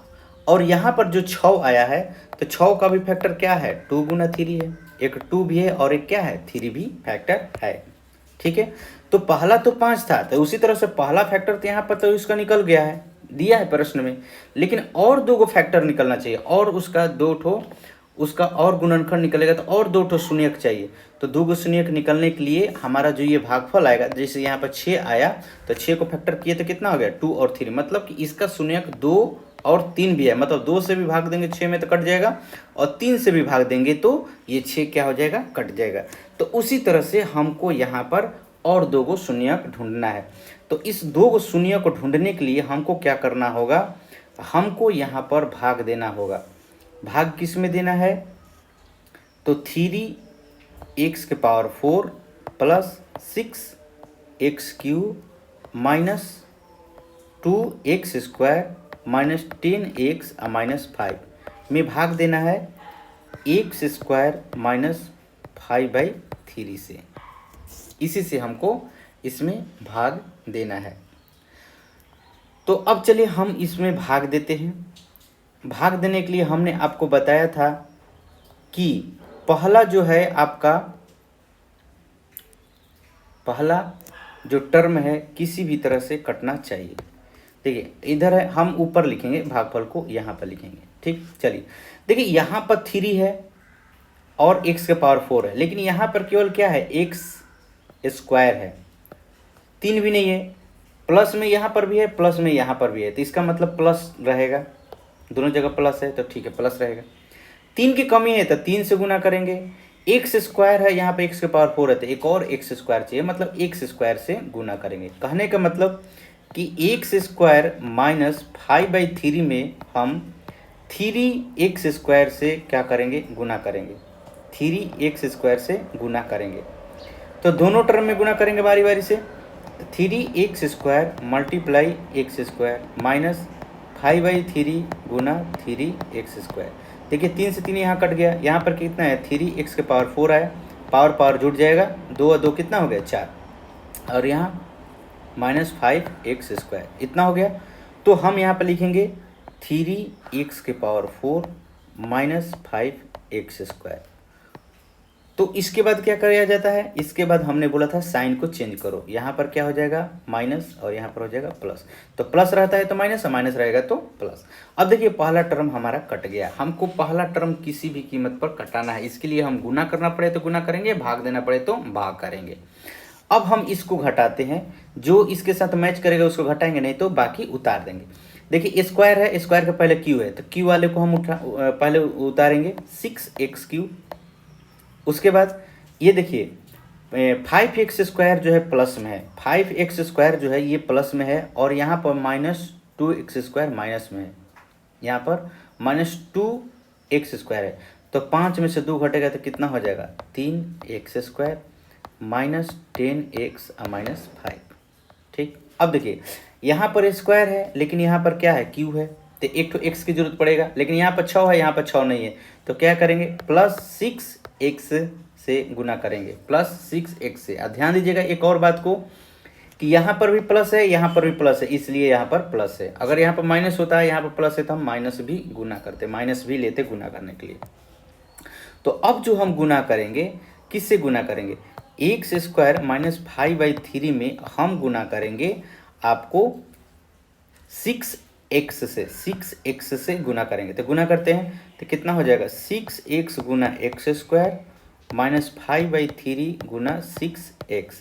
और यहाँ पर जो 6 आया है तो 6 का भी फैक्टर क्या है, 2 गुना 3 है। एक 2 भी है और एक क्या है 3 भी फैक्टर है। ठीक है, तो पहला तो 5 था, तो उसी तरह से पहला फैक्टर तो यहाँ पर तो इसका निकल गया है, दिया है प्रश्न में। लेकिन और 2 गो फैक्टर निकलना चाहिए, और उसका 2 ठो उसका और गुणनखंड निकलेगा, तो और 2 ठो शून्यक चाहिए। तो 2 गो शून्यक निकलने के लिए हमारा जो ये भागफल आएगा, जैसे यहाँ पर 6 आया तो 6 को फैक्टर किए तो कितना हो गया 2 और 3, मतलब कि इसका शून्यक 2 और 3 भी है। मतलब 2 से भी भाग देंगे 6 में तो कट जाएगा, और 3 से भी भाग देंगे तो ये 6 क्या हो जाएगा, कट जाएगा। तो उसी तरह से हमको यहाँ पर और 2 गो शून्यक ढूंढना है। तो इस 2 गो शून्यक को ढूंढने के लिए हमको क्या करना होगा, हमको यहाँ पर भाग देना होगा। भाग किस में देना है, तो 3x के power 4 plus 6x³ minus 2x square minus 10x minus 5 में भाग देना है x स्क्वायर माइनस 5/3 से। इसी से हमको इसमें भाग देना है। तो अब चलिए हम इसमें भाग देते हैं। भाग देने के लिए हमने आपको बताया था कि पहला जो है आपका पहला जो टर्म है किसी भी तरह से कटना चाहिए। देखिए इधर है, हम ऊपर लिखेंगे भागफल को, यहाँ पर लिखेंगे। ठीक, चलिए देखिए यहाँ पर 3 है और x के पावर 4 है, लेकिन यहाँ पर केवल क्या है x स्क्वायर है, 3 भी नहीं है। प्लस में यहाँ पर भी है, प्लस में यहाँ पर भी है, तो इसका मतलब प्लस रहेगा, दोनों जगह प्लस है तो ठीक है प्लस रहेगा। 3 की कमी है तो 3 से गुना करेंगे। एक्स स्क्वायर है, यहाँ पे x के पावर 4 है तो एक और x स्क्वायर चाहिए, मतलब x स्क्वायर से गुना करेंगे। कहने का मतलब कि x स्क्वायर माइनस 5/3 में हम 3x स्क्वायर से क्या करेंगे, गुना करेंगे, 3x स्क्वायर से गुना करेंगे। तो दोनों टर्म में गुना करेंगे बारी बारी से। 3x² मल्टीप्लाई x² माइनस 5/3 गुना 3x²। देखिए 3 से 3 यहाँ कट गया, यहाँ पर कितना है 3x⁴ आया, पावर पावर जुट जाएगा, 2 और 2 कितना हो गया 4, और यहाँ -5x² इतना हो गया। तो हम यहाँ पर लिखेंगे 3x⁴ माइनस 5x²। तो इसके बाद क्या किया जाता है, इसके बाद हमने बोला था साइन को चेंज करो, यहाँ पर क्या हो जाएगा माइनस और यहाँ पर हो जाएगा प्लस। तो प्लस रहता है तो माइनस, माइनस रहेगा तो प्लस। अब देखिए पहला टर्म हमारा कट गया, हमको पहला टर्म किसी भी कीमत पर कटाना है, इसके लिए हम गुना करना पड़े तो गुना करेंगे, भाग देना पड़े तो भाग करेंगे। अब हम इसको घटाते हैं, जो इसके साथ मैच करेगा उसको घटाएंगे, नहीं तो बाकी उतार देंगे। देखिए स्क्वायर है, स्क्वायर का पहले क्यू है, तो क्यू वाले को हम पहले उतारेंगे 6x3। उसके बाद ये देखिए 5x² जो है प्लस में है, 5x² जो है ये प्लस में है, और यहाँ पर -2x² माइनस में है, यहाँ पर -2x² है। तो 5 में से 2 घटेगा तो कितना हो जाएगा 3x² माइनस 10x माइनस 5। ठीक, अब देखिए यहाँ पर स्क्वायर है लेकिन यहाँ पर क्या है क्यू है, तो एक तो x की जरूरत पड़ेगा, लेकिन यहाँ पर 6 है, यहाँ पर 6 नहीं है, तो क्या करेंगे +6x से गुना करेंगे, +6x से। ध्यान दीजिएगा एक और बात को कि यहाँ पर भी प्लस है, यहाँ पर भी प्लस है, इसलिए यहाँ पर प्लस है। अगर यहाँ पर माइनस होता है, यहाँ पर प्लस है, तो हम माइनस भी गुना करते, माइनस भी लेते गुना करने के लिए। तो अब जो हम गुना करेंगे, किससे गुना करेंगे, x² माइनस 5/3 में हम गुना करेंगे आपको 6x से, 6x से गुना करेंगे। तो गुना करते हैं तो कितना हो जाएगा 6x गुना x² माइनस 5/3 गुना 6x।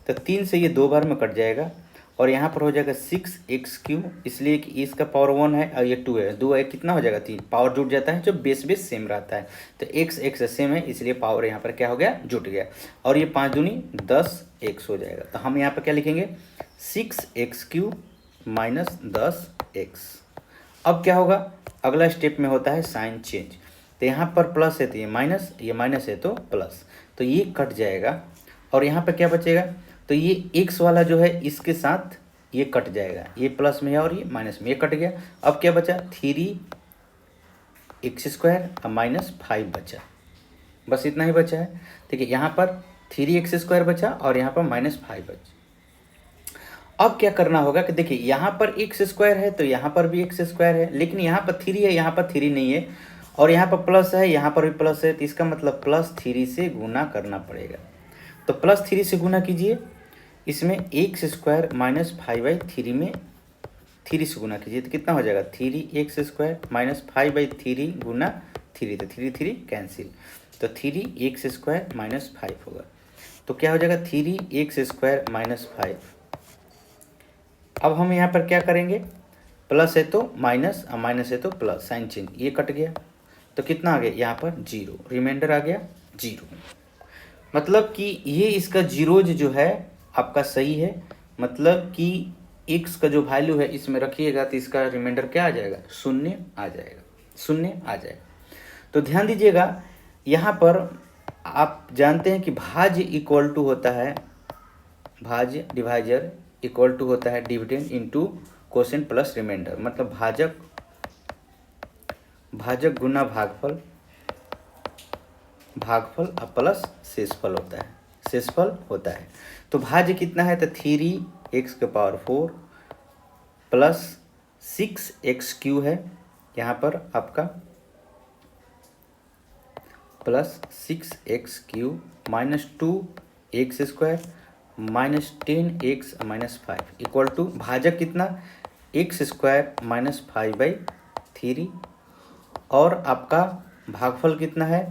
तो 3 से ये 2 बार में कट जाएगा, और यहाँ पर हो जाएगा 6x3, इसलिए कि इसका पावर 1 है और ये 2 है, 2 है कितना हो जाएगा 3, पावर जुट जाता है, जो बेस सेम रहता है। तो x सेम है, इसलिए पावर यहाँ पर क्या हो गया जुट गया, और ये 5 दूनी 10x हो जाएगा। तो हम यहाँ पर क्या लिखेंगे 6x³ माइनस 10x। अब क्या होगा, अगला स्टेप में होता है साइन चेंज। तो यहाँ पर प्लस है तो ये माइनस है तो प्लस, तो ये कट जाएगा, और यहाँ पर क्या बचेगा, तो ये x वाला जो है इसके साथ ये कट जाएगा, ये प्लस में है और ये माइनस में, ये कट गया। अब क्या बचा 3x² माइनस 5 बचा, बस इतना ही बचा है। ठीक है, यहाँ पर 3x² बचा और यहाँ पर -5 बचा। अब क्या करना होगा कि देखिए यहाँ पर x² है तो यहाँ पर भी x² है, लेकिन यहाँ पर 3 है, यहाँ पर 3 नहीं है, और यहाँ पर प्लस है, यहाँ पर भी प्लस है, तो इसका मतलब +3 से गुना करना पड़ेगा। तो +3 से गुना कीजिए, इसमें x² माइनस 5/3 में 3 से गुना कीजिए, तो कितना हो जाएगा 3x² माइनस 5/3 गुना 3, तो 3 कैंसिल, तो 3x² माइनस 5 होगा। तो क्या हो जाएगा 3x² माइनस 5। अब हम यहाँ पर क्या करेंगे, प्लस है तो माइनस और माइनस है तो प्लस, साइन चेंज, ये कट गया, तो कितना आ गया यहाँ पर 0, रिमाइंडर आ गया 0। मतलब कि ये इसका जीरोज जो है आपका सही है, मतलब कि x का जो वैल्यू है इसमें रखिएगा तो इसका रिमाइंडर क्या आ जाएगा 0 आ जाएगा, 0 आ जाएगा। तो ध्यान दीजिएगा यहाँ पर आप जानते हैं कि भाज्य इक्वल टू होता है, भाज्य डिवाइजर इक्वल टू होता है dividend into quotient plus remainder, मतलब भाजक गुना भागफल प्लस शेषफल होता है। तो भाज्य कितना है, तो 3x⁴ प्लस 6x³ है, यहाँ पर आपका plus 6x³ minus 2x² minus 10x minus 5 equal to भाजक कितना x² माइनस 5/3, और आपका भागफल कितना है,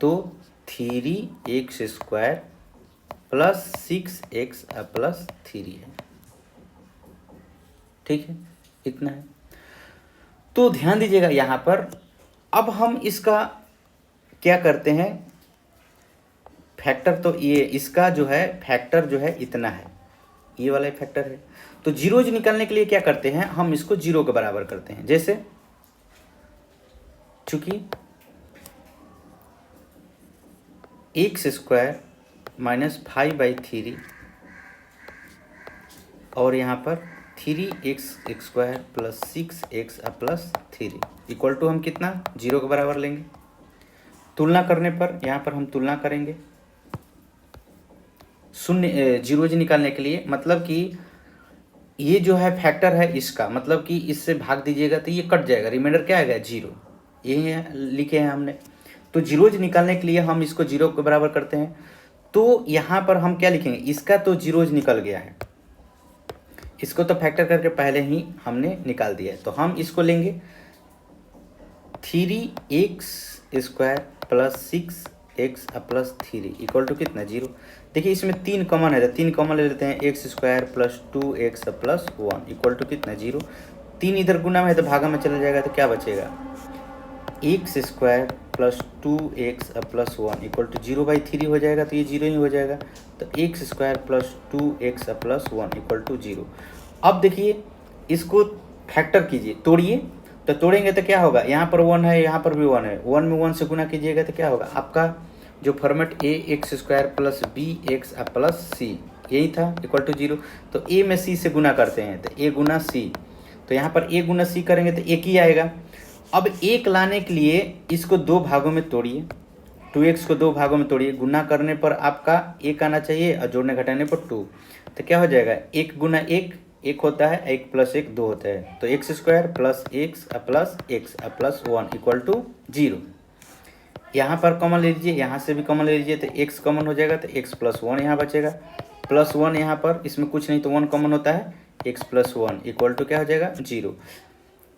तो 3x² प्लस 6x प्लस 3 है। ठीक है, इतना है। तो ध्यान दीजिएगा यहाँ पर, अब हम इसका क्या करते हैं, फैक्टर, तो ये इसका जो है फैक्टर जो है इतना है, ये वाला फैक्टर है। तो जीरोज निकालने के लिए क्या करते हैं, हम इसको 0 के बराबर करते हैं। जैसे चूंकि x² -5/3 और यहाँ पर 3x² + 6x + 3 इक्वल टू हम कितना 0 के बराबर लेंगे। तुलना करने पर यहाँ पर हम तुलना करेंगे शून्य जीरोज निकालने के लिए, मतलब कि ये जो है फैक्टर है इसका, मतलब कि इससे भाग दीजिएगा तो ये कट जाएगा, रिमाइंडर क्या आएगा 0। ये लिखे हैं हमने। तो जीरोज निकालने के लिए हम इसको 0 के बराबर करते हैं। तो यहाँ पर हम क्या लिखेंगे, इसका तो जीरोज निकल गया है, इसको तो फैक्टर करके पहले ही हमने निकाल दिया है। तो हम इसको लेंगे 3x² + 6x + 3 इक्वल टू कितना 0। देखिए इसमें 3 कॉमन है तो 3 कॉमन ले लेते हैं, x² + 2x + 1 इक्वल टू कितना 0। 3 इधर गुना में है तो भागा में चला जाएगा तो क्या बचेगा, x² + 2x + 1 इक्वल टू 0/3 हो जाएगा, तो ये 0 ही हो जाएगा। तो x² + 2x + 1 इक्वल टू 0। अब देखिए इसको फैक्टर कीजिए, तोड़िए, तो तोड़ेंगे तो क्या होगा, यहाँ पर 1 है, यहाँ पर भी 1 है, 1 में 1 से गुना कीजिएगा तो क्या होगा आपका जो फॉर्मेट ax² + bx + c यही था इक्वल टू 0। तो a में c से गुना करते हैं तो a गुना c, तो यहाँ पर a गुना c करेंगे तो 1 ही आएगा। अब 1 लाने के लिए इसको 2 भागों में तोड़िए, 2x को 2 भागों में तोड़िए, गुना करने पर आपका 1 आना चाहिए और जोड़ने घटाने पर 2, तो क्या हो जाएगा 1 गुना 1 1 होता है, 1 + 1 2 होता है, तो x² + x + 1 इक्वल टू 0। यहाँ पर कॉमन ले लीजिए, यहाँ से भी कॉमन ले लीजिए तो x कॉमन हो जाएगा, तो x + 1 यहाँ बचेगा, +1 यहाँ पर, इसमें कुछ नहीं तो 1 कॉमन होता है, x + 1 इक्वल टू क्या हो जाएगा 0।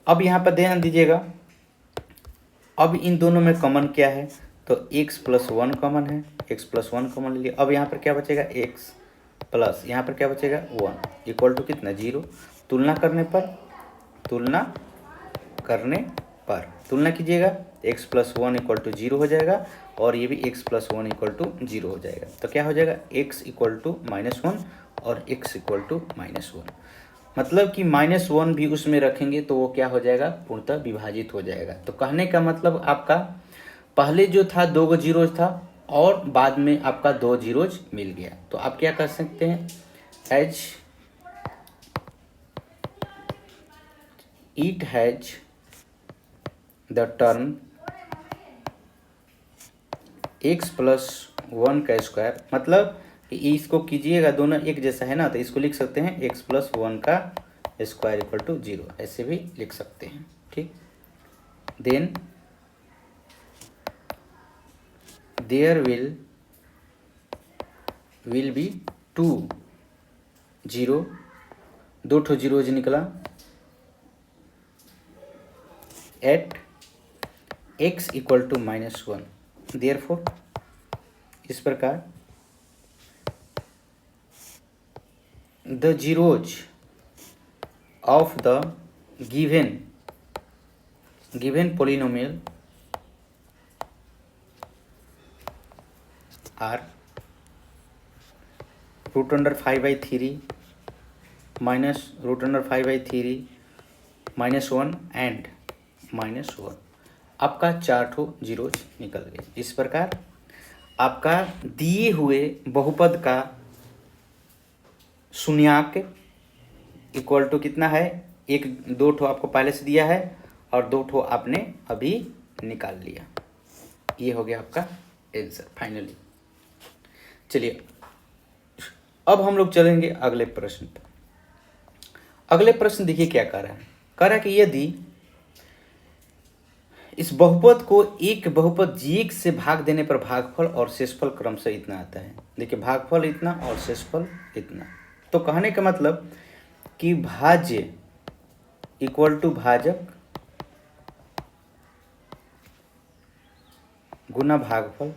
अब यहाँ पर ध्यान दीजिएगा, अब इन दोनों में कॉमन क्या है, तो x + 1 कॉमन है, x + 1 कॉमन ले लिया। अब यहाँ पर क्या बचेगा x प्लस यहाँ पर क्या बचेगा 1 इक्वल टू कितना 0। तुलना करने तुलना कीजिएगा, x + 1 इक्वल टू 0 हो जाएगा और ये भी x + 1 इक्वल टू 0 हो जाएगा। तो क्या हो जाएगा x इक्वल टू -1 और x इक्वल टू -1, मतलब कि -1 भी उसमें रखेंगे तो वो क्या हो जाएगा पूर्णतः विभाजित हो जाएगा। तो कहने का मतलब आपका पहले जो था 2 जीरोज था और बाद में आपका 2 जीरोज मिल गया, तो आप क्या कर सकते हैं, as it has the term x + 1 का स्क्वायर, मतलब इसको कीजिएगा दोनों एक जैसा है ना, तो इसको लिख सकते हैं x + 1 का स्क्वायर इक्वल टू 0, ऐसे भी लिख सकते हैं, ठीक। देन देयर विल बी 2 0, 2 ठो जीरोज निकला at x equal to -1। Therefore इस प्रकार the zeros of the given polynomial are √5/3 -√5/3 -1 and -1। आपका 4 ठो जीरोज निकल गए। इस प्रकार आपका दिए हुए बहुपद का शून्याक इक्वल टू कितना है, 2 ठो आपको पहले से दिया है और 2 ठो आपने अभी निकाल लिया। ये हो गया आपका आंसर फाइनली। चलिए अब हम लोग चलेंगे अगले प्रश्न पर। अगले प्रश्न देखिए क्या कह रहा है, कह रहा है कि यदि इस बहुपद को एक बहुपद g से भाग देने पर भागफल और शेषफल क्रमशः इतना आता है। देखिए भागफल इतना और शेषफल इतना, तो कहने का मतलब कि भाज्य इक्वल टू भाजक गुना भागफल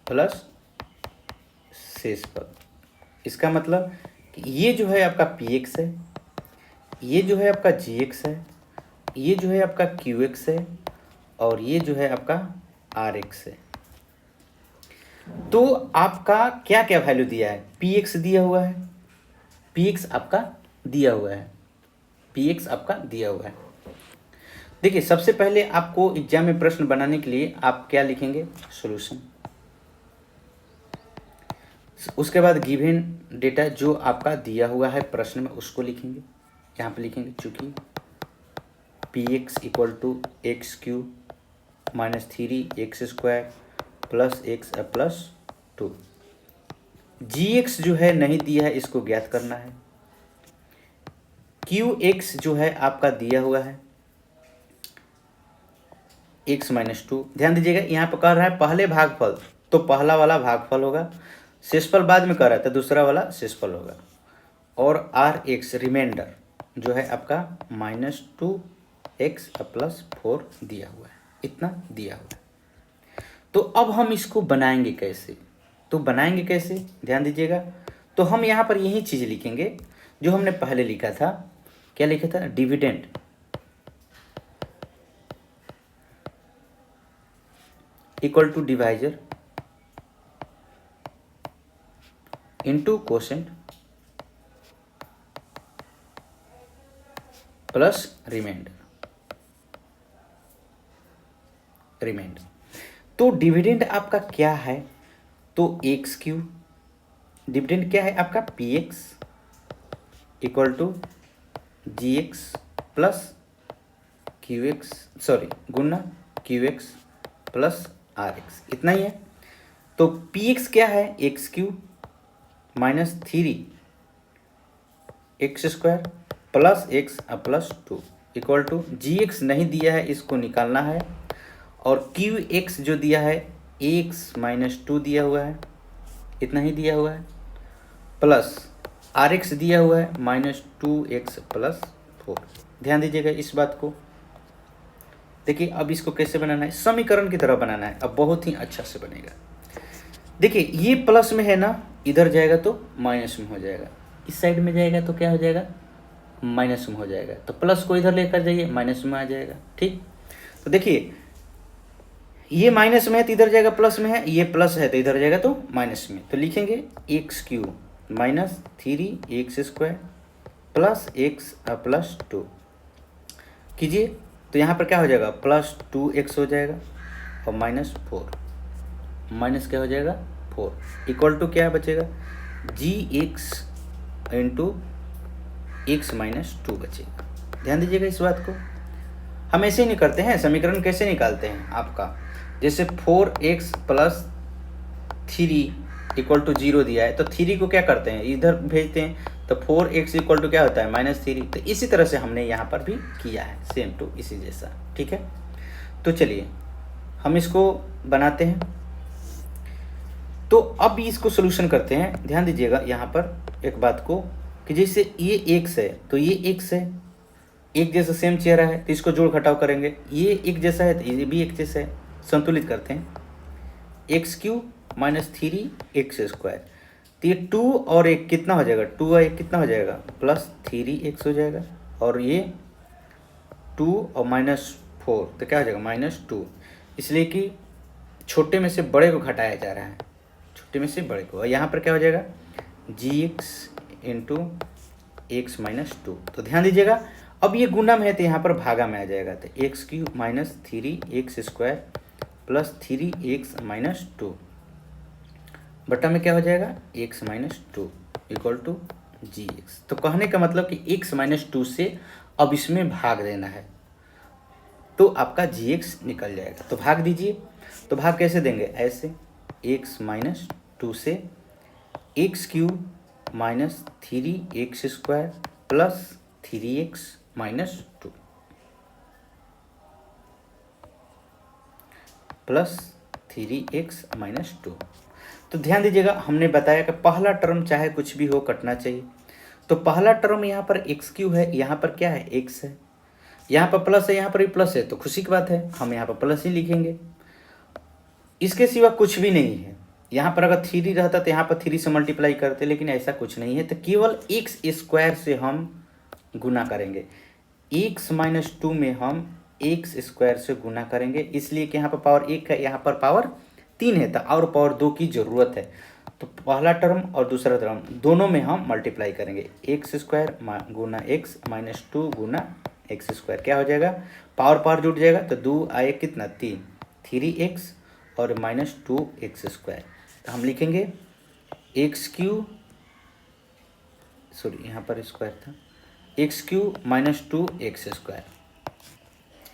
प्लस शेषफल। इसका मतलब कि ये जो है आपका px है, ये जो है आपका gx है, ये जो है आपका qx है और ये जो है आपका rx है। तो आपका क्या क्या वैल्यू दिया है, px दिया हुआ है, px आपका दिया हुआ है, px आपका दिया हुआ है। देखिए सबसे पहले आपको एग्जाम में प्रश्न बनाने के लिए आप क्या लिखेंगे, सॉल्यूशन। उसके बाद गिवन डेटा जो आपका दिया हुआ है प्रश्न में उसको लिखेंगे, यहाँ पे लिखेंगे चूँकि p x equal to x cube minus 3x² plus x plus 2। G x जो है नहीं दिया है, इसको ज्ञात करना है। क्यू एक्स जो है आपका दिया हुआ है x माइनस 2। ध्यान दीजिएगा यहाँ पर कह रहा है पहले भागफल, तो पहला वाला भागफल होगा, शेषफल बाद में कह रहा है तो दूसरा वाला शेषफल होगा। और आर एक्स रिमाइंडर जो है आपका -2x प्लस 4 दिया हुआ है, इतना दिया हुआ है। तो अब हम इसको बनाएंगे कैसे, तो बनाएंगे कैसे ध्यान दीजिएगा। तो हम यहाँ पर यही चीज़ लिखेंगे जो हमने पहले लिखा था। क्या लिखा था? Dividend equal to divisor into quotient plus remainder. तो डिविडेंड आपका क्या है? तो एक्स क्यू, डिविडेंड क्या है आपका? P x equal to g x plus q x, sorry गुना q x plus r x, इतना ही है। तो पी एक्स क्या है? X cube minus 3x² plus x plus 2 equal to g x नहीं दिया है, इसको निकालना है। और क्यू एक्स जो दिया है x माइनस 2 दिया हुआ है, इतना ही दिया हुआ है, प्लस आर एक्स दिया हुआ है -2x प्लस 4। ध्यान दीजिएगा इस बात को। देखिए अब इसको कैसे बनाना है, समीकरण की तरह बनाना है, अब बहुत ही अच्छा से बनेगा। देखिए ये प्लस में है ना, इधर जाएगा तो माइनस में हो जाएगा, इस साइड में जाएगा तो क्या हो जाएगा? माइनस में हो जाएगा। तो प्लस को इधर लेकर जाइए, माइनस में आ जाएगा। ठीक, तो देखिए ये माइनस में है तो इधर जाएगा प्लस में है, ये प्लस है तो इधर जाएगा तो माइनस में। तो लिखेंगे x cube minus 3x² plus x plus 2 कीजिए, तो यहाँ पर क्या हो जाएगा? +2x हो जाएगा और -4, माइनस क्या हो जाएगा? 4 इक्वल टू क्या बचेगा? जी एक्स इंटू एक्स माइनस 2 बचेगा। ध्यान दीजिएगा इस बात को। हम ऐसे ही नहीं करते हैं, समीकरण कैसे निकालते हैं आपका, जैसे 4x प्लस 3 इक्वल टू 0 दिया है तो 3 को क्या करते हैं? इधर भेजते हैं, तो 4x इक्वल टू क्या होता है? -3। तो इसी तरह से हमने यहाँ पर भी किया है, सेम टू इसी जैसा। ठीक है, तो चलिए हम इसको बनाते हैं। तो अब इसको सोल्यूशन करते हैं। ध्यान दीजिएगा यहाँ पर एक बात को कि जैसे ये x है तो ये x है, एक जैसा सेम चेहरा है तो इसको जोड़ घटाव करेंगे, ये एक जैसा है तो ये भी एक जैसा है, संतुलित करते हैं। एक्स क्यू माइनस 3x², तो ये 2 और 1 कितना हो जाएगा? 2 और 1 कितना हो जाएगा? +3x हो जाएगा। और ये 2 और -4 तो क्या हो जाएगा? -2, इसलिए कि छोटे में से बड़े को घटाया जा रहा है, छोटे में से बड़े को। और यहाँ पर क्या हो जाएगा? gx into x minus 2। तो ध्यान दीजिएगा अब ये गुना में है तो यहाँ पर भागा में आ जाएगा, तो x cube minus 3x² plus 3x minus 2 बटा में क्या हो जाएगा? x minus 2 equal to g x. तो कहने का मतलब कि x माइनस 2 से अब इसमें भाग देना है तो आपका जी एक्स निकल जाएगा। तो भाग दीजिए, तो भाग कैसे देंगे? ऐसे x माइनस 2 से x cube minus 3x² plus 3x minus 2 plus 3x minus 2। तो ध्यान दीजिएगा हमने बताया कि पहला टर्म चाहे कुछ भी हो कटना चाहिए। तो पहला टर्म यहाँ पर एक्स क्यू है, यहाँ पर क्या है? एक्स है, यहाँ पर प्लस है, यहाँ पर भी प्लस है, तो खुशी की बात है, हम यहाँ पर प्लस ही लिखेंगे, इसके सिवा कुछ भी नहीं है। यहाँ पर अगर 3 रहता तो यहाँ पर 3 से मल्टीप्लाई करते, लेकिन ऐसा कुछ नहीं है, तो केवल x² से हम गुना करेंगे। x माइनस 2 में हम x² से गुना करेंगे, इसलिए कि यहाँ पर पावर 1 है, यहाँ पर पावर 3 है, तो और पावर 2 की ज़रूरत है। तो पहला टर्म और दूसरा टर्म दोनों में हम मल्टीप्लाई करेंगे, x² गुना x माइनस 2 गुना x², क्या हो जाएगा? पावर पावर जुट जाएगा, तो 2 आए कितना? 3 3x और -2x²। तो हम लिखेंगे एक्स क्यू, सॉरी यहाँ पर स्क्वायर था, एक्स क्यू माइनस 2x²।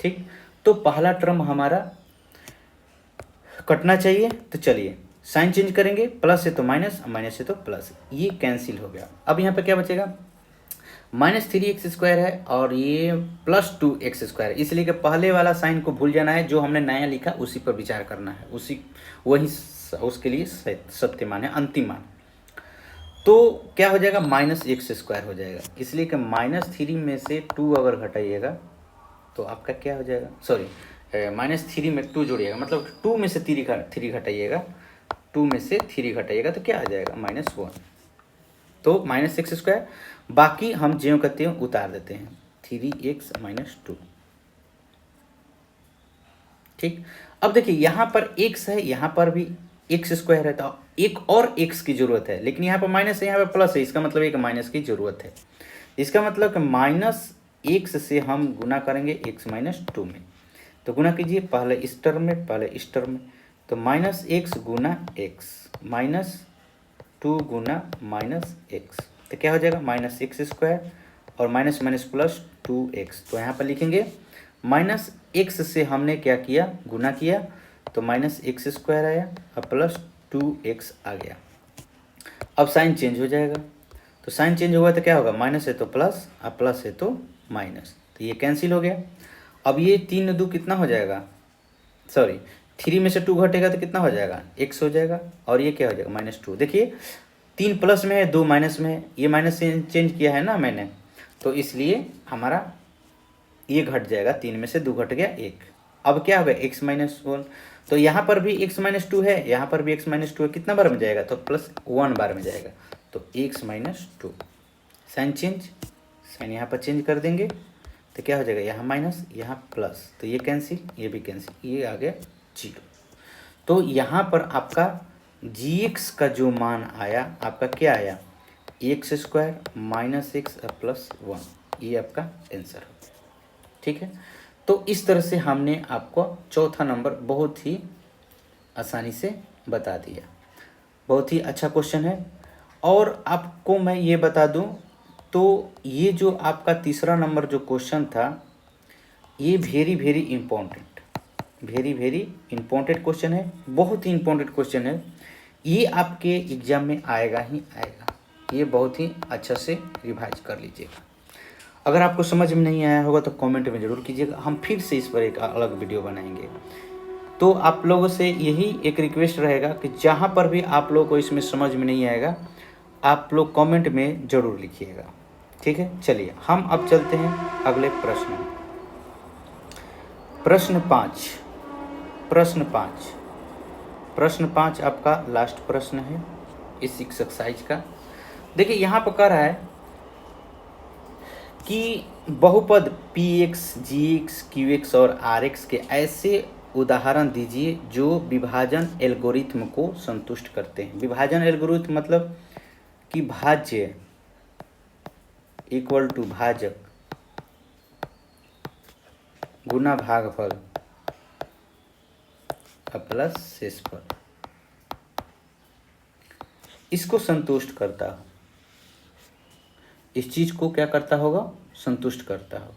ठीक, तो पहला टर्म हमारा कटना चाहिए, तो चलिए साइन चेंज करेंगे, प्लस है तो माइनस, माइनस है तो प्लस, ये कैंसिल हो गया। अब यहाँ पे क्या बचेगा, -3x² है और ये +2x², इसलिए कि पहले वाला साइन को भूल जाना है, जो हमने नया लिखा उसी पर विचार करना है, उसी वही उसके लिए सत्य मान है, अंतिम मान। तो क्या हो जाएगा, -x² हो जाएगा, इसलिए कि -3 में से 2 अगर घटाइएगा तो आपका क्या हो जाएगा, सॉरी -3 में 2 जोड़िएगा, मतलब 2 में से 3 घटाइएगा, 2 में से 3 घटाइएगा तो क्या आ जाएगा, -1। तो -x², बाकी हम ज्यों कहते हैं उतार देते हैं, 3x - 2। ठीक, अब देखिए यहाँ पर x है, यहाँ पर भी x² है, तो एक और x की जरूरत है, लेकिन यहाँ पर माइनस है, यहाँ पर प्लस है, इसका मतलब एक माइनस की जरूरत है। इसका मतलब कि -x से हम गुना करेंगे x - 2 में, तो गुना कीजिए पहले इस टर्म में, पहले इस टर्म में, तो -x गुना x -2 गुना -x, तो क्या हो जाएगा, -x² और माइनस माइनस प्लस 2x। तो यहाँ पर लिखेंगे -x से हमने क्या किया, गुना किया, तो -x² आया और +2x आ गया। अब साइन चेंज हो जाएगा, तो साइन चेंज होगा तो क्या होगा, माइनस है तो प्लस और प्लस है तो माइनस, तो ये कैंसिल हो गया। अब ये 3 2 कितना हो जाएगा, सॉरी 3 में से 2 घटेगा तो कितना हो जाएगा, x हो जाएगा, और ये क्या हो जाएगा, -2। देखिए 3 प्लस में है, 2 माइनस में है, ये माइनस चेंज किया है ना मैंने, तो इसलिए हमारा ये घट जाएगा, 3 में से 2 घट गया 1। अब क्या होगा, x - 1, तो यहाँ पर भी x - 2 है, यहाँ पर भी x - 2 है, कितना बार में जाएगा, तो +1 बार में जाएगा, तो x - 2। साइन चेंज, साइन यहाँ पर चेंज कर देंगे तो क्या हो जाएगा, यहाँ माइनस, यहाँ प्लस, तो ये कैंसिल, ये भी कैंसिल, ये आ गया 0। तो यहाँ पर आपका gx का जो मान आया, आपका क्या आया, x² - x +1, ये आपका आंसर हो। ठीक है, तो इस तरह से हमने आपको चौथा नंबर बहुत ही आसानी से बता दिया। बहुत ही अच्छा क्वेश्चन है। और आपको मैं ये बता दूं, तो ये जो आपका तीसरा नंबर जो क्वेश्चन था, ये वेरी वेरी इम्पोर्टेंट क्वेश्चन है, बहुत ही इम्पोर्टेंट क्वेश्चन है। ये आपके एग्जाम में आएगा ही आएगा, ये बहुत ही अच्छा से रिवाइज कर लीजिएगा। अगर आपको समझ में नहीं आया होगा तो कमेंट में ज़रूर कीजिएगा, हम फिर से इस पर एक अलग वीडियो बनाएंगे। तो आप लोगों से यही एक रिक्वेस्ट रहेगा कि जहाँ पर भी आप लोगों को इसमें समझ में नहीं आएगा, आप लोग कमेंट में ज़रूर लिखिएगा। ठीक है, चलिए हम अब चलते हैं अगले प्रश्न में। प्रश्न 5 आपका लास्ट प्रश्न है इस एक्सरसाइज का। देखिए यहाँ पर कह रहा है कि बहुपद px, gx, qx और rx के ऐसे उदाहरण दीजिए जो विभाजन एल्गोरिथ्म को संतुष्ट करते हैं। विभाजन एल्गोरिथ्म मतलब कि भाज्य इक्वल टू भाजक गुना भागफल प्लस शेषफल, इसको संतुष्ट करता हो, इस चीज को क्या करता होगा, संतुष्ट करता हो।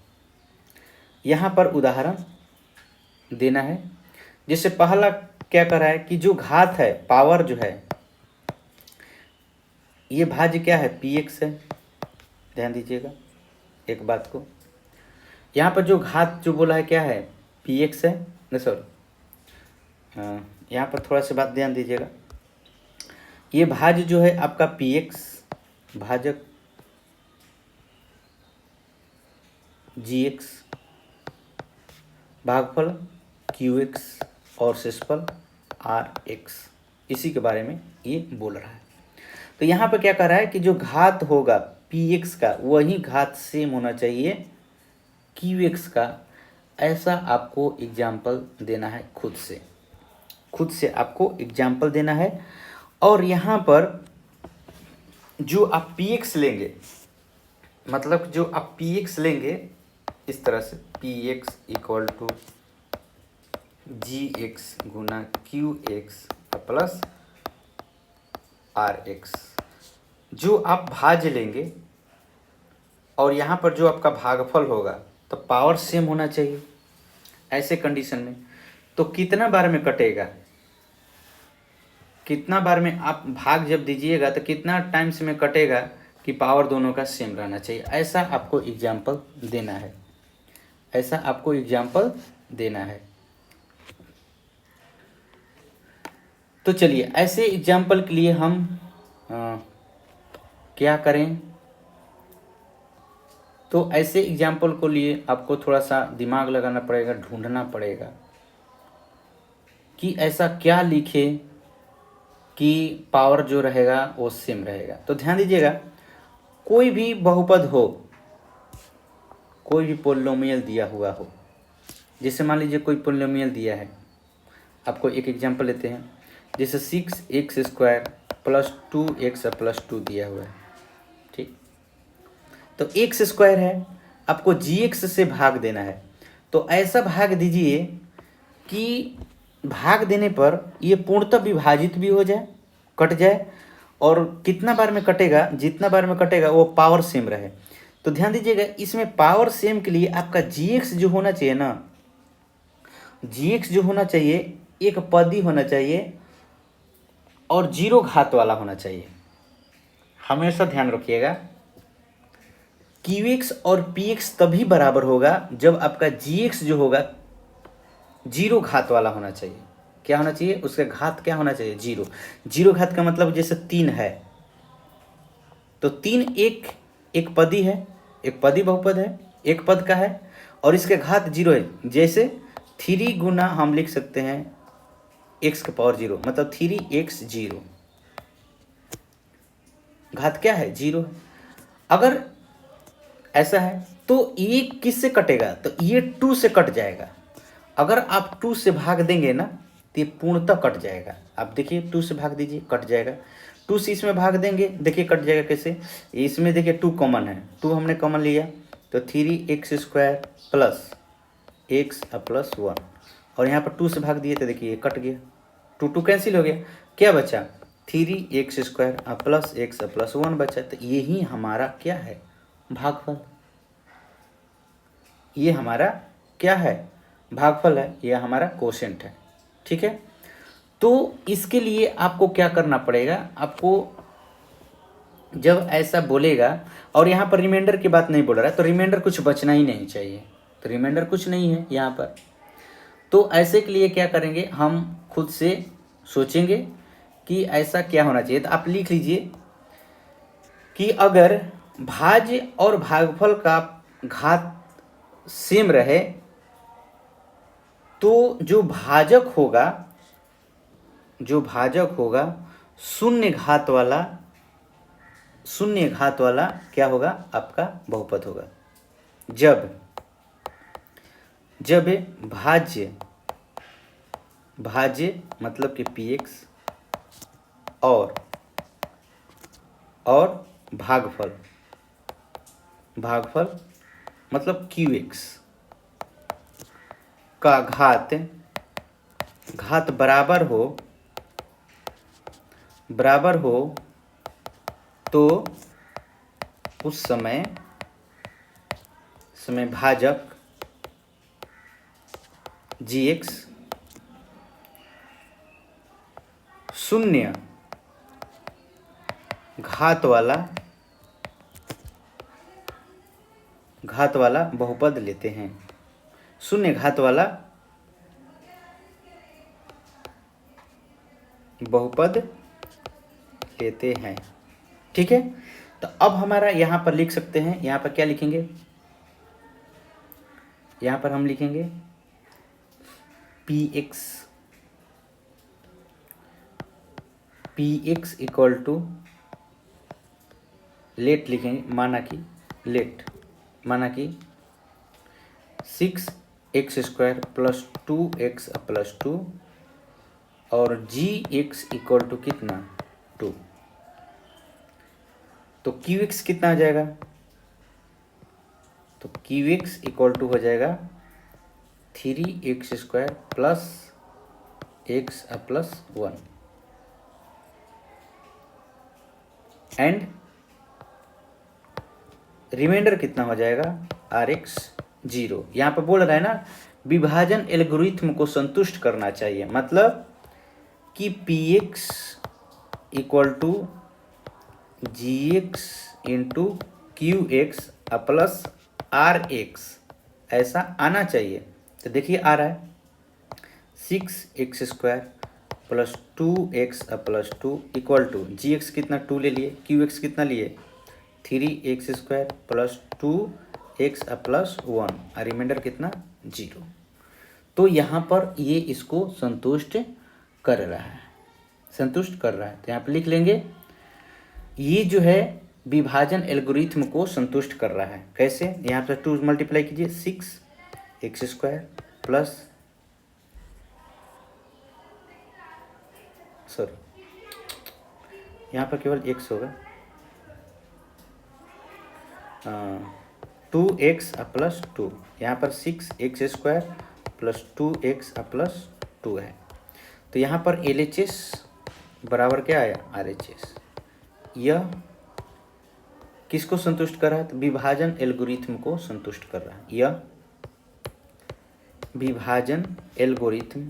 यहाँ पर उदाहरण देना है। जैसे पहला क्या कर रहा है कि जो घात है, पावर जो है, ये भाज्य क्या है, px है। ध्यान दीजिएगा एक बात को, यहाँ पर जो घात जो बोला है क्या है, px है, नहीं सॉरी, यहाँ पर थोड़ा सा बात ध्यान दीजिएगा। ये भाज्य जो है आपका px, भाजक gx, भागफल qx और शेषफल rx, इसी के बारे में ये बोल रहा है। तो यहाँ पर क्या कर रहा है कि जो घात होगा px का, वही घात सेम होना चाहिए qx का। ऐसा आपको एग्जाम्पल देना है, खुद से आपको एग्जाम्पल देना है। और यहाँ पर जो आप px लेंगे, मतलब जो आप px लेंगे इस तरह से, px इक्वल टू gx गुना qx प्लस आर एक्स। जो आप भाज्य लेंगे और यहाँ पर जो आपका भागफल होगा तो पावर सेम होना चाहिए। ऐसे कंडीशन में तो कितना बार में कटेगा, कितना बार में आप भाग जब दीजिएगा तो कितना टाइम्स में कटेगा कि पावर दोनों का सेम रहना चाहिए। ऐसा आपको एग्जाम्पल देना है, ऐसा आपको एग्जाम्पल देना है। तो चलिए ऐसे एग्जाम्पल के लिए हम क्या करें। तो ऐसे एग्जाम्पल को लिए आपको थोड़ा सा दिमाग लगाना पड़ेगा, ढूंढना पड़ेगा कि ऐसा क्या लिखे कि पावर जो रहेगा वो सेम रहेगा। तो ध्यान दीजिएगा, कोई भी बहुपद हो, कोई भी पोलिनोमियल दिया हुआ हो, जैसे मान लीजिए कोई पोलिनोमियल दिया है, आपको एक एग्जांपल लेते हैं, जैसे 6x² + 2x + 2 दिया हुआ है, ठीक। तो x² है, आपको gx से भाग देना है। तो ऐसा भाग दीजिए कि भाग देने पर ये पूर्णतः विभाजित भी हो जाए, कट जाए, और कितना बार में कटेगा, जितना बार में कटेगा वो पावर सेम रहे। तो ध्यान दीजिएगा, इसमें पावर सेम के लिए आपका gx जो होना चाहिए ना, gx जो होना चाहिए एक पदी होना चाहिए और 0 घात वाला होना चाहिए। हमेशा ध्यान रखिएगा, qx और px तभी बराबर होगा जब आपका gx जो होगा 0 घात वाला होना चाहिए। क्या होना चाहिए, उसका घात क्या होना चाहिए, 0। 0 घात का मतलब जैसे 3 है तो 3 एक पदी है, एक पदी बहुपद है, एक पद का है, और इसके घात 0 है। जैसे 3 गुना हम लिख सकते हैं x⁻0, मतलब 3x 0, घात क्या है, 0 है। अगर ऐसा है तो ये किससे कटेगा, तो ये 2 से कट जाएगा। अगर आप 2 से भाग देंगे ना तो ये पूर्णतः कट जाएगा। आप देखिए 2 से भाग दीजिए, कट जाएगा। 2 से इसमें भाग देंगे, देखिए कट जाएगा कैसे, इसमें देखिए 2 कॉमन है, 2 हमने कॉमन लिया तो 3x² + x + 1, और यहाँ पर 2 से भाग दिए तो देखिए ये कट गया, 2 कैंसिल हो गया, क्या बचा 3x² + x + 1 बचा। तो यही हमारा क्या है, भागफल। ये हमारा क्या है, भागफल है, ये हमारा कोशेंट है, ठीक है। तो इसके लिए आपको क्या करना पड़ेगा, आपको जब ऐसा बोलेगा, और यहाँ पर रिमाइंडर की बात नहीं बोल रहा है तो रिमाइंडर कुछ बचना ही नहीं चाहिए, तो रिमाइंडर कुछ नहीं है यहाँ पर। तो ऐसे के लिए क्या करेंगे, हम खुद से सोचेंगे कि ऐसा क्या होना चाहिए। तो आप लिख लीजिए कि अगर भाज्य और भागफल का घात सेम रहे तो जो भाजक होगा शून्य घात वाला क्या होगा, आपका बहुपद होगा। जब भाज्य मतलब कि px और भागफल मतलब qx का घात बराबर हो तो उस समय भाजक gx शून्य घात वाला बहुपद लेते हैं, शून्य घात वाला बहुपद लेते हैं, ठीक है। तो अब हमारा यहाँ पर लिख सकते हैं, यहाँ पर क्या लिखेंगे, यहाँ पर हम लिखेंगे px इक्वल टू लेट लिखेंगे, माना कि 6x² + 2x + 2 और gx इक्वल टू कितना, 2। तो qx कितना आ जाएगा, तो qx इक्वल टू हो जाएगा 3x² + x + 1। एंड रिमाइंडर कितना हो जाएगा आर एक्स 0। यहाँ पर बोल रहा है ना विभाजन एल्गोरिथ्म को संतुष्ट करना चाहिए, मतलब कि p x equal to g x into q x plus r x ऐसा आना चाहिए। तो देखिए आ रहा है 6x² plus 2x plus 2 equal to g x कितना 2 ले लिए, क्यू एक्स कितना लिए 3x² प्लस 2x प्लस 1 और रिमाइंडर कितना 0। तो यहाँ पर ये इसको संतुष्ट कर रहा है, संतुष्ट कर रहा है। तो यहाँ पर लिख लेंगे ये जो है विभाजन एल्गोरिथ्म को संतुष्ट कर रहा है। कैसे, यहाँ पर 2 मल्टीप्लाई कीजिए 6x² प्लस यहाँ पर केवल x होगा 2x प्लस 2, यहाँ पर 6x² प्लस 2x प्लस 2 है। तो यहाँ पर LHS बराबर क्या आया RHS। यह किसको संतुष्ट कर रहा है, तो विभाजन एल्गोरिथ्म को संतुष्ट कर रहा है। यह विभाजन एल्गोरिथ्म,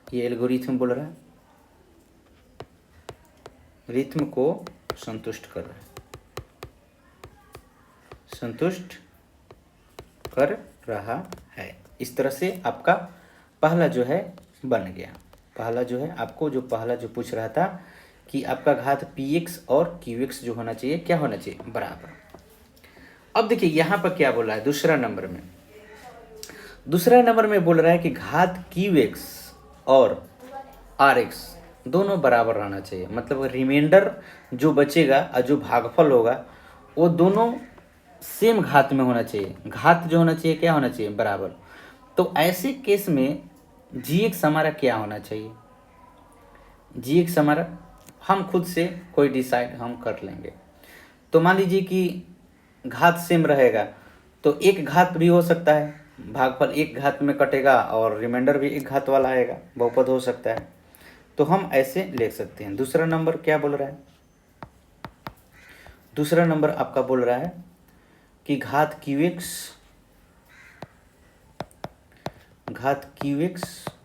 ये एल्गोरिथ्म बोल रहा है रिथम को संतुष्ट कर रहा है, संतुष्ट कर रहा है। इस तरह से आपका पहला जो है बन गया। पहला जो है आपको जो पहला जो पूछ रहा था कि आपका घात px और qx जो होना चाहिए क्या होना चाहिए बराबर। अब देखिए यहाँ पर क्या बोला है दूसरा नंबर में, दूसरा नंबर में बोल रहा है कि घात qx और rx दोनों बराबर रहना चाहिए, मतलब रिमाइंडर जो बचेगा और जो भागफल होगा वो दोनों सेम घात में होना चाहिए। घात जो होना चाहिए क्या होना चाहिए बराबर। तो ऐसे केस में gx हमारा क्या होना चाहिए, gx हमारा हम खुद से कोई डिसाइड हम कर लेंगे। तो मान लीजिए कि घात सेम रहेगा तो एक घात भी हो सकता है, भागफल एक घात में कटेगा और रिमाइंडर भी एक घात वाला आएगा, बहुपद हो सकता है। तो हम ऐसे ले सकते हैं। दूसरा नंबर क्या बोल रहा है, दूसरा नंबर आपका बोल रहा है कि घात qx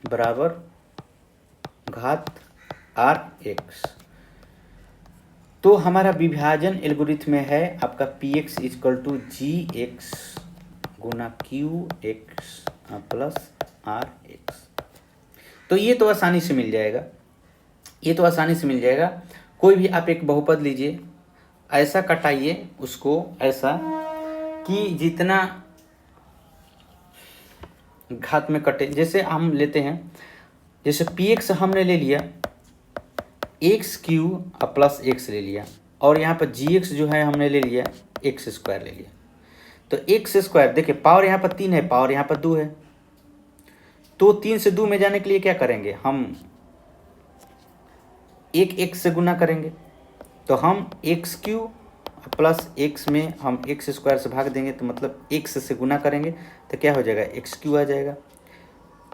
बराबर घात rx। तो हमारा विभाजन एल्गोरिथम में है आपका px इक्वल टू gx गुना qx प्लस rx। तो ये तो आसानी से मिल जाएगा, ये तो आसानी से मिल जाएगा। कोई भी आप एक बहुपद लीजिए, ऐसा कटाइए उसको ऐसा कि जितना घात में कटे। जैसे हम लेते हैं, जैसे px हमने ले लिया x³ प्लस x ले लिया और यहाँ पर gx जो है हमने ले लिया x² ले लिया। तो x² देखिए पावर यहाँ पर 3 है, पावर यहाँ पर 2 है। तो 3 से 2 में जाने के लिए क्या करेंगे, हम एक x से गुना करेंगे। तो हम x³ प्लस x में हम x² से भाग देंगे, तो मतलब x से गुना करेंगे तो क्या हो जाएगा x³ आ जाएगा।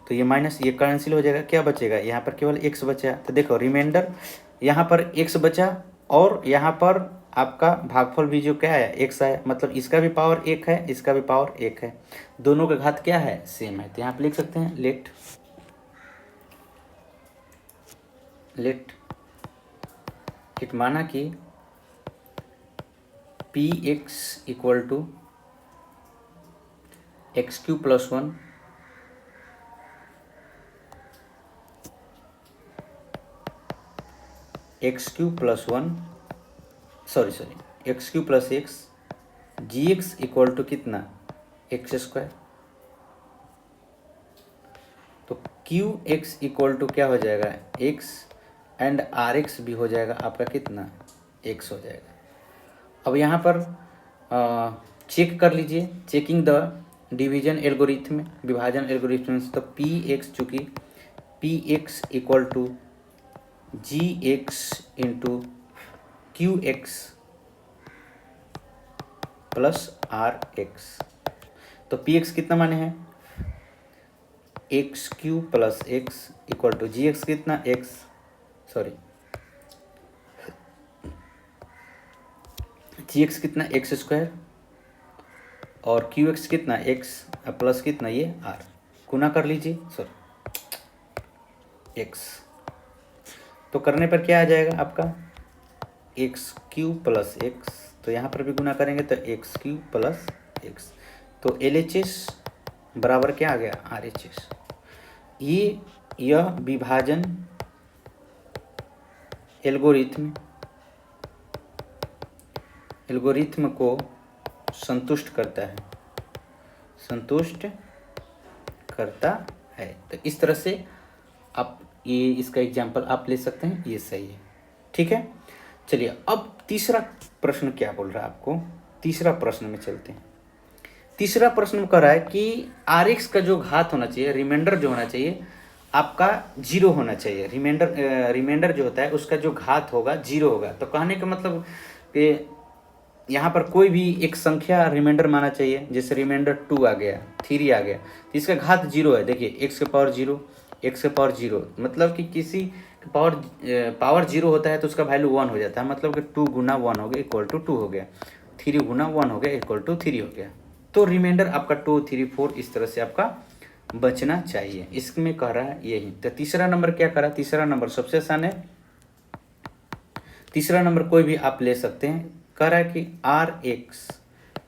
तो ये माइनस ये कैंसिल हो जाएगा, क्या बचेगा यहाँ पर केवल x बचा। तो देखो रिमाइंडर यहाँ पर x बचा और यहाँ पर आपका भागफल भी जो क्या है x आया, मतलब इसका भी पावर 1 है, इसका भी पावर 1 है, दोनों का घात क्या है सेम है। तो यहाँ पर लिख सकते हैं लेट इट माना कि px equal to x³ plus 1 x³ plus 1 x³ plus x gx equal to कितना x²। तो qx इक्वल टू क्या हो जाएगा x एंड rx भी हो जाएगा आपका कितना x हो जाएगा। अब यहाँ पर चेक कर लीजिए, चेकिंग द डिवीजन एल्गोरिथम, विभाजन एल्गोरिथम। तो px चूँकि px equal to gx into qx plus rx। तो px कितना माने हैं x³ plus x equal to gx कितना x जी एक्स कितना एक्स स्क्वायर और क्यू एक्स कितना एक्स प्लस कितना ये आर, गुना कर लीजिए सॉरी एक्स। तो करने पर क्या आ जाएगा आपका एक्स क्यू प्लस एक्स, तो यहाँ पर भी गुना करेंगे तो एक्स क्यू प्लस एक्स। तो एल एच एस बराबर क्या आ गया आर एच एस। यह विभाजन एल्गोरिथ्म को संतुष्ट करता है। तो इस तरह से आप ये इसका एग्जाम्पल आप ले सकते हैं, ये सही है। ठीक है, चलिए अब तीसरा प्रश्न क्या बोल रहा है आपको, तीसरा प्रश्न में चलते हैं। तीसरा प्रश्न कह रहा है कि आर एक्स का जो घात होना चाहिए, रिमाइंडर जो होना चाहिए आपका जीरो होना चाहिए। रिमाइंडर जो होता है उसका जो घात होगा जीरो होगा। तो कहने का मतलब कि यहाँ पर कोई भी एक संख्या रिमाइंडर माना चाहिए, जैसे रिमाइंडर 2 आ गया, 3 आ गया, तो इसका घात जीरो है। देखिए एक्स के पावर जीरो, मतलब कि किसी पावर जीरो होता है तो उसका वैल्यू 1 हो जाता है, मतलब कि 2 गुना 1 हो गया इक्वल टू 2 हो गया, 3 गुना 1 हो गया इक्वल टू 3 हो गया। तो रिमाइंडर आपका 2, 3, 4 इस तरह से आपका बचना चाहिए। इसमें कह रहा है यही। तो तीसरा नंबर क्या कह रहा है, तीसरा नंबर सबसे आसान है। तीसरा नंबर कोई भी आप ले सकते हैं। कह रहा है कि r x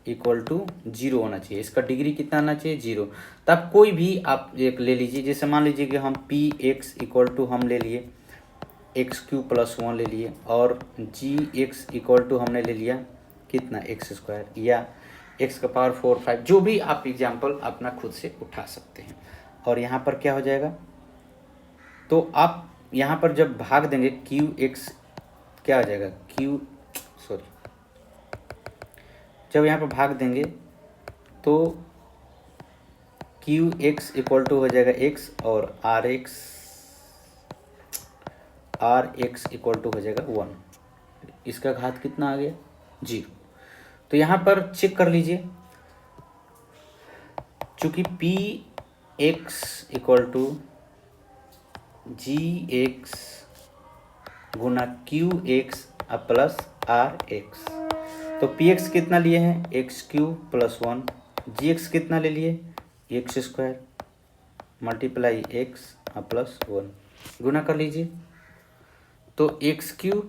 equal to zero होना चाहिए, इसका डिग्री कितना आना चाहिए जीरो। तो आप कोई भी आप एक ले लीजिए, जैसे मान लीजिए कि हम पी एक्स इक्वल टू हम ले लिए एक्स क्यू प्लस 1 ले लिए, और जी एक्स इक्वल टू हमने ले लिया कितना एक्स स्क्वायर, या एक्स का पावर 4, 5, जो भी आप एग्जाम्पल अपना खुद से उठा सकते हैं। और यहाँ पर क्या हो जाएगा, तो आप यहाँ पर जब भाग देंगे क्यू एक्स क्या हो जाएगा जब यहाँ पर भाग देंगे तो क्यू एक्स इक्वल टू हो जाएगा एक्स, और आर एक्स इक्वल टू हो जाएगा 1। इसका घात कितना आ गया 0। तो यहाँ पर चेक कर लीजिए, चूंकि p x equal to g x गुना q x plus r x, तो पी एक्स कितना लिए हैं x cube plus 1, g x कितना ले लिए x square multiply x plus 1, गुना कर लीजिए। तो x cube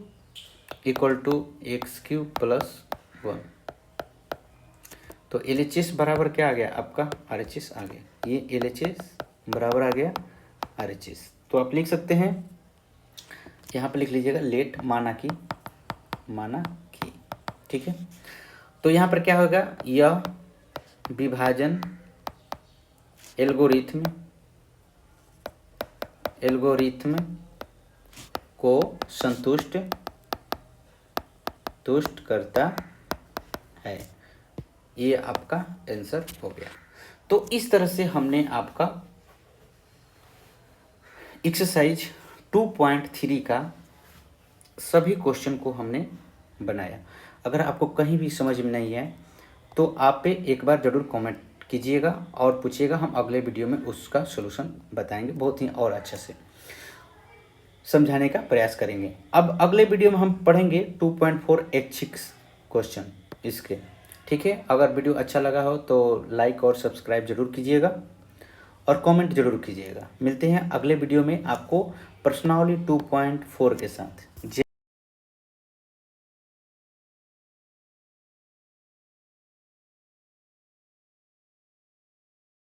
equal to x cube plus 1, तो एल एच एस बराबर क्या आ गया आपका आर एच एस आ गया। ये एल एच एस बराबर आ गया आर एच एस। तो आप लिख सकते हैं, यहाँ पर लिख लीजिएगा लेट माना की, ठीक है। तो यहाँ पर क्या होगा, यह विभाजन एल्गोरिथ्म को संतुष्ट करता है। ये आपका आंसर हो गया। तो इस तरह से हमने आपका एक्सरसाइज 2.3 का सभी क्वेश्चन को हमने बनाया। अगर आपको कहीं भी समझ में नहीं है तो आप पे एक बार ज़रूर कमेंट कीजिएगा और पूछिएगा, हम अगले वीडियो में उसका सलूशन बताएंगे, बहुत ही और अच्छे से समझाने का प्रयास करेंगे। अब अगले वीडियो में हम पढ़ेंगे 2.4 ऐच्छिक क्वेश्चन इसके, ठीक है। अगर वीडियो अच्छा लगा हो तो लाइक और सब्सक्राइब जरूर कीजिएगा और कमेंट जरूर कीजिएगा। मिलते हैं अगले वीडियो में आपको प्रश्नावली 2.4 के साथ।